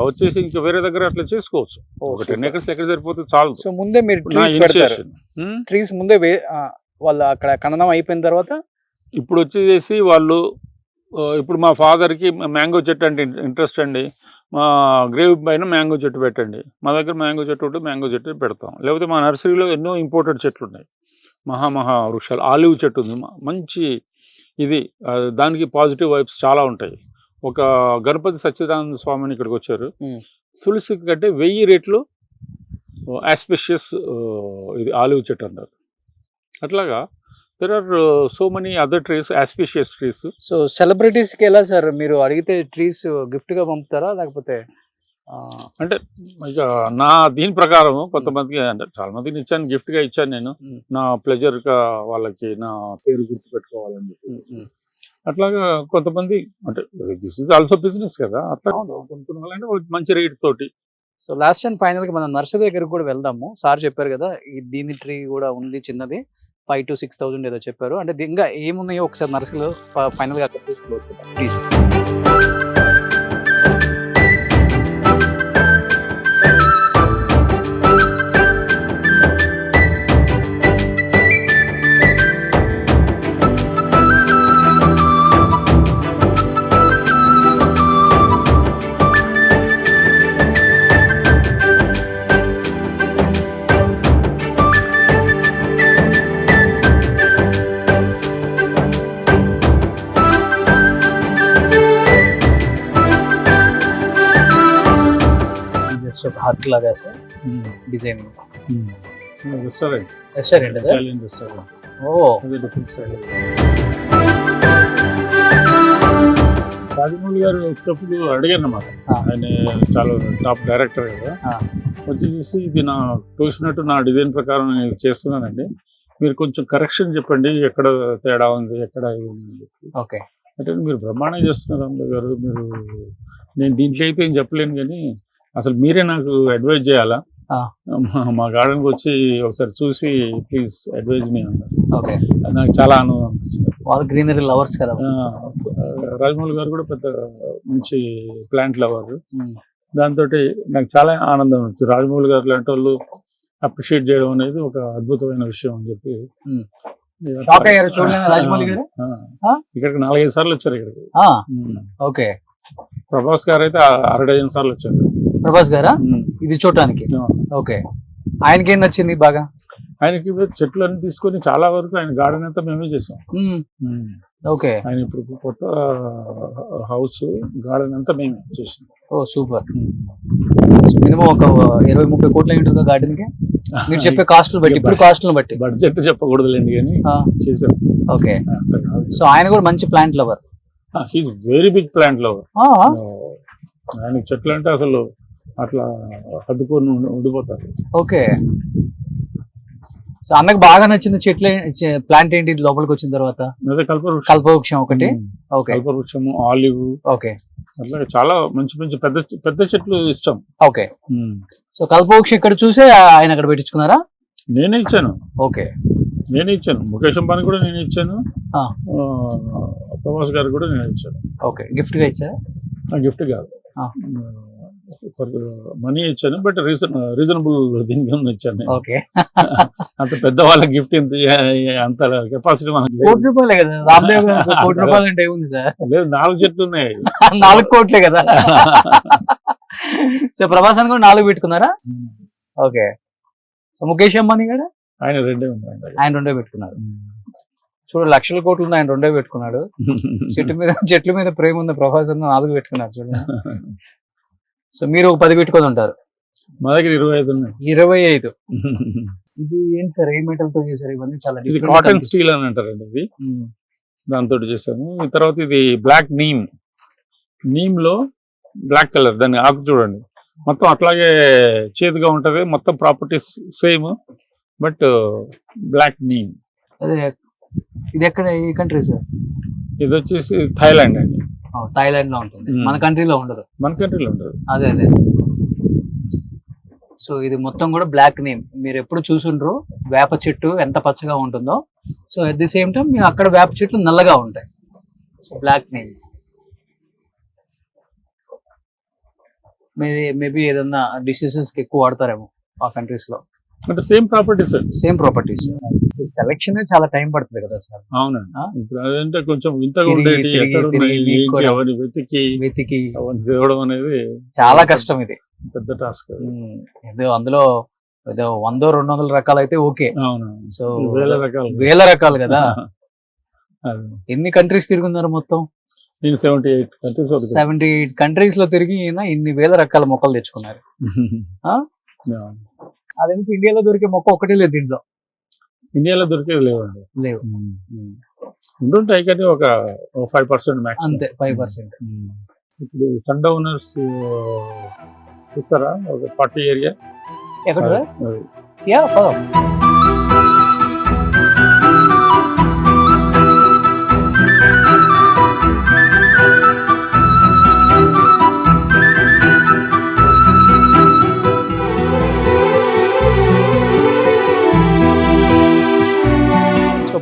వచ్చేసి ఇంకా వేరే దగ్గర అట్లా చేసుకోవచ్చు. ఒక 10 acres ఎక్కడ సరిపోతుంది చాలు. సో ముందే మీరు ట్రీస్ ముందే వాళ్ళు అక్కడ ఖననం అయిపోయిన తర్వాత ఇప్పుడు వచ్చేసి వాళ్ళు ఇప్పుడు మా ఫాదర్కి మ్యాంగో చెట్టు అంటే ఇంట్రెస్ట్ అండి, మా గ్రేవ్ పైన మ్యాంగో చెట్టు పెట్టండి, మా దగ్గర మ్యాంగో చెట్టు ఉంటే మ్యాంగో చెట్టు పెడతాం. లేకపోతే మా నర్సరీలో ఎన్నో ఇంపోర్టెడ్ చెట్లు ఉన్నాయి, మహా వృక్షాలు, ఆలివ్ చెట్టు ఉంది మంచి, ఇది దానికి పాజిటివ్ వైబ్స్ చాలా ఉంటాయి. ఒక గణపతి సచ్చిదానంద స్వామిని ఇక్కడికి వచ్చారు, తులసి కంటే 1000 రెట్లు ఆస్పిషియస్ ఇది ఆలివ్ చెట్టు అన్నారు. అట్లాగా there are so many other trees, auspicious trees. So సెలబ్రిటీస్కి ఎలా సార్ మీరు అడిగితే ట్రీస్ గిఫ్ట్గా పంపుతారా, లేకపోతే అంటే ఇక నా దీని ప్రకారం కొంతమందికి అంటే చాలా మందికి ఇచ్చాను, గిఫ్ట్గా ఇచ్చాను నేను, నా ప్లెజర్గా వాళ్ళకి నా పేరు గుర్తు పెట్టుకోవాలని చెప్పి. అట్లాగా కొంతమంది అంటే దిస్ ఇస్ ఆల్సో బిజినెస్ కదా, అట్లా కొనుక్కోవాలంటే మంచి రేట్ తోటి. సో లాస్ట్ అండ్ ఫైనల్గా మనం నర్సరీ దగ్గరికి కూడా వెళ్దాము. సార్ చెప్పారు కదా దీని ట్రీ కూడా ఉంది చిన్నది, 5,000 to 6,000 ఏదో చెప్పారు. అంటే ఇంకా ఏమున్నాయో ఒకసారి నర్సరీలో ఫైనల్గా ప్లీజ్. ఒక హట్ లాగా sir design restaurant, restaurant sir. Italian restaurant, ఓ అది డిఫరెంట్ స్టైల్. రాజమౌళి గారు వచ్చినప్పుడు అడిగారు అన్నమాట, ఆయన చాలా టాప్ డైరెక్టర్ కదా, వచ్చేసి ఇది నా తోసినట్టు నా డిజైన్ ప్రకారం నేను చేస్తున్నానండి, మీరు కొంచెం కరెక్షన్ చెప్పండి, ఎక్కడ తేడా ఉంది, ఎక్కడ ఇది ఉంది అని చెప్పి. ఓకే. అంటే మీరు బ్రహ్మాండంగా చేస్తున్నారు రామదేవ్ గారు, మీరు నేను దీంట్లో అయితే ఏం చెప్పలేను కానీ అసలు మీరే నాకు అడ్వైజ్ చేయాలా, మా గార్డెన్కి వచ్చి ఒకసారి చూసి ప్లీజ్ అడ్వైజ్ మీ అన్నారు. ఓకే. నాకు చాలా ఆనందం అనిపిస్తుంది. వాళ్ళు గ్రీనరీ లవర్స్ కదా. రాజమౌళి గారు కూడా పెద్ద మంచి ప్లాంట్ లవర్, దాంతో నాకు చాలా ఆనందం అనిపిస్తుంది. రాజమౌళి గారు లాంటి వాళ్ళు అప్రిషియేట్ చేయడం అనేది ఒక అద్భుతమైన విషయం అని చెప్పి. రాజమౌళి గారు ఇక్కడికి 4-5 సార్లు వచ్చారు ఇక్కడికి. ఓకే. ప్రభాస్ గారు అయితే 6 సార్లు వచ్చారు. ప్రభాస్ గారా ఇది చూడటానికి? ఓకే. ఆయనకి ఏం నచ్చింది బాగా? ఆయనకి చెట్లు అన్ని తీసుకొని చాలా వరకు ఆయన గార్డెన్ అంతా మేమే చేసాం. ఓకే. ఆయన ఇప్పుడు కొత్త హౌస్ గార్డెన్ అంతా మేమే చేసాం. ఓ సూపర్. మినిమం ఒక 20-30 కోట్లు అయి ఉంటుంది గార్డెన్ కి మీరు చెప్పే కాస్ట్లు బట్టి, ఇప్పుడు కాస్ట్లను బట్టి. బడ్జెట్ చెప్పకూడదులేండి కానీ చేసాం. ఓకే. సో ఆయన కూడా మంచి plant lover. He's very big plant lover. ఆయనకి చెట్లు అంటే అసలు అట్లా హద్దుకొని ఉండిపోతారు. ఓకే. సో అన్నకు బాగా నచ్చిన చెట్లు ప్లాంట్ ఏంటి లోపలికి వచ్చిన తర్వాత? అదే కల్పవృక్షం ఒకటి. ఓకే. కల్పవృక్షము, ఆలివ్. ఓకే. అట్లా చాలా మంచి మంచి పెద్ద పెద్ద చెట్లు ఇష్టం. ఓకే. సో కల్పవృక్షం ఇక్కడ చూసే ఆయన అక్కడ పెట్టించుకున్నారా? నేనే ఇచ్చాను. ఓకే. నేనే ఇచ్చాను. ముఖేష్ అంబానీ కూడా నేను ఇచ్చాను, ప్రభాస్ గారు కూడా నేను ఇచ్చాను. ఓకే. గిఫ్ట్ గా ఇచ్చారా? గిఫ్ట్ కాదు, మనీ ఇచ్చాను, బట్ రీజనబుల్ దీనికన్నా ఇచ్చాను. ఓకే. అంత పెద్ద వాళ్ళ గిఫ్ట్ అంత కెపాసిటీ మనకి ₹1 కోట్లే కదా రామదేవ్ గారు. ₹1 అంటే ఏముంది సార్? లేదు, 4 చెట్లు ఉన్నాయి. 4 కోట్లే కదా. సో ప్రభాస్ అని కూడా 4 పెట్టుకున్నారా? ఓకే. సో ముఖేష్ అంబానీ గారు ఆయన 2 ఉన్నాయి. ఆయన 2 పెట్టుకున్నారు. చూడు, లక్షల కోట్లు ఉంది, ఆయన 2 పెట్టుకున్నాడు. చెట్ల మీద ప్రేమ ఉంది, ప్రభాస్ అన్న 4 పెట్టుకున్నారు చూడండి. సో మీరు 10 పెట్టుకొని ఉంటారు. మా దగ్గర 25 ఉన్నాయి. 25. ఇది ఏంటి సార్, ఏ మెటల్ తో చేశారు ఇవన్నీ? చాలా ఇది కాటన్ స్టీల్ అని అంటారండి. ఇది దాంతో చేసాము. ఈ తర్వాత ఇది బ్లాక్ నీమ్ లో బ్లాక్ కలర్, దాన్ని ఆకు చూడండి మొత్తం అట్లాగే చేదుగా ఉంటది, మొత్తం properties same, but black neem. అదే, ఇది ఎక్కడ, ఏ కంట్రీ సార్? ఇది వచ్చేసి థాయిలాండ్ అండి. థాయిలాండ్ లో ఉంటుంది, మన కంట్రీలో ఉండదు. మన కంట్రీలో ఉండదు. అదే. సో ఇది మొత్తం కూడా బ్లాక్ నేమ్. మీరు ఎప్పుడు చూసుండ్రు వేప చెట్టు ఎంత పచ్చగా ఉంటుందో, so at the same time మీరు అక్కడ వేప చెట్లు నల్లగా ఉంటాయి. సో బ్లాక్ నేమ్ మేబీ ఏదన్నా డిసీజెస్ కి ఎక్కువ వాడతారేమో ఆ కంట్రీస్ లో. అంటే సేమ్ ప్రాపర్టీస్. సెలక్షన్ చాలా టైం పడుతుంది కదా సార్? అవునండి. ఇప్పుడు అదంటే కొంచెం వింతగా ఉండేది, ఎవరిని వెతికి చూడడం అనేది చాలా కష్టం. ఇది పెద్ద టాస్క్. ఏదో అందులో ఏదో 100-200 రకాలు అయితే ఓకే. అవును. సో వేల రకాలు కదా. ఎన్ని కంట్రీస్ తిరుగుతున్నారు మొత్తం? నేను 78 కంట్రీస్ లో తిరిగి ఇన్ని వేల రకాల మొక్కలు తెచ్చుకున్నారు. అదే ఇండియాలో దొరికే మొక్క ఒకటే లేదు దీంట్లో. ఇండియాలో దొరికేది లేవండి. లేవు. ఉండుంటాయి కానీ ఒక 5% మ్యాక్స్, అంతే. 5%. ఇప్పుడు సన్ డౌనర్స్ చూస్తారా, ఒక 40 ఏరియా ఎక్కడ?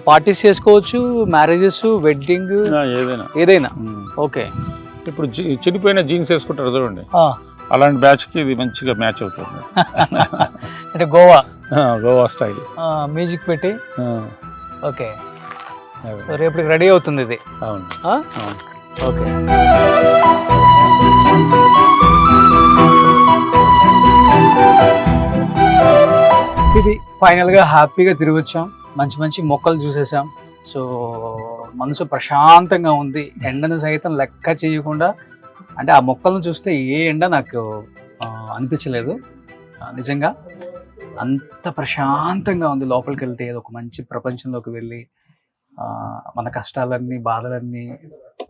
పార్టీస్ చేసుకోవచ్చు, మ్యారేజెస్, వెడ్డింగ్, ఏదైనా. ఓకే. ఇప్పుడు చిరిగిపోయిన జీన్స్ వేసుకుంటారు చూడండి, అలాంటి బ్యాచ్ కి ఇది మంచిగా మ్యాచ్ అవుతుంది. అంటే గోవా స్టైల్ మ్యూజిక్ పెట్టి. ఓకే. సో రేపటికి రెడీ అవుతుంది ఇది. అవును. ఓకే. ఇది ఫైనల్ గా హ్యాపీగా తిరిగి వచ్చాం, మంచి మంచి మొక్కలు చూసేసాం. సో మనసు ప్రశాంతంగా ఉంది. ఎండను సైతం లెక్క చేయకుండా, అంటే ఆ మొక్కలను చూస్తే ఏ ఎండ నాకు అనిపించలేదు. నిజంగా అంత ప్రశాంతంగా ఉంది. లోపలికి వెళ్తే ఏదో ఒక మంచి ప్రపంచంలోకి వెళ్ళి మన కష్టాలన్నీ బాధలన్నీ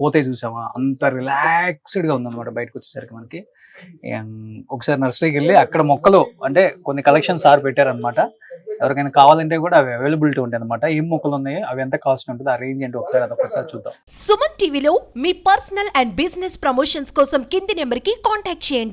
పోతే చూసామా, అంత రిలాక్స్డ్గా ఉందన్నమాట బయటకు వచ్చేసరికి మనకి. ఒకసారి నర్సరీకి వెళ్ళి అక్కడ మొక్కలు అంటే కొన్ని కలెక్షన్స్ సార్ పెట్టారనమాట. ఎవరికైనా కావాలంటే కూడా అవి అవైలబిలిటీ ఉంటాయి అనమాట. ఏం మొక్కలు ఉన్నాయో అవి ఎంత కాస్ట్ ఉంటుందో ఆ రేంజ్ ఏంటో ఒకసారి అదొకసారి చూద్దాం. సుమన్ టీవీలో మీ పర్సనల్ అండ్ బిజినెస్ ప్రమోషన్స్ కోసం కింది నెంబర్కి కాంటాక్ట్ చేయండి.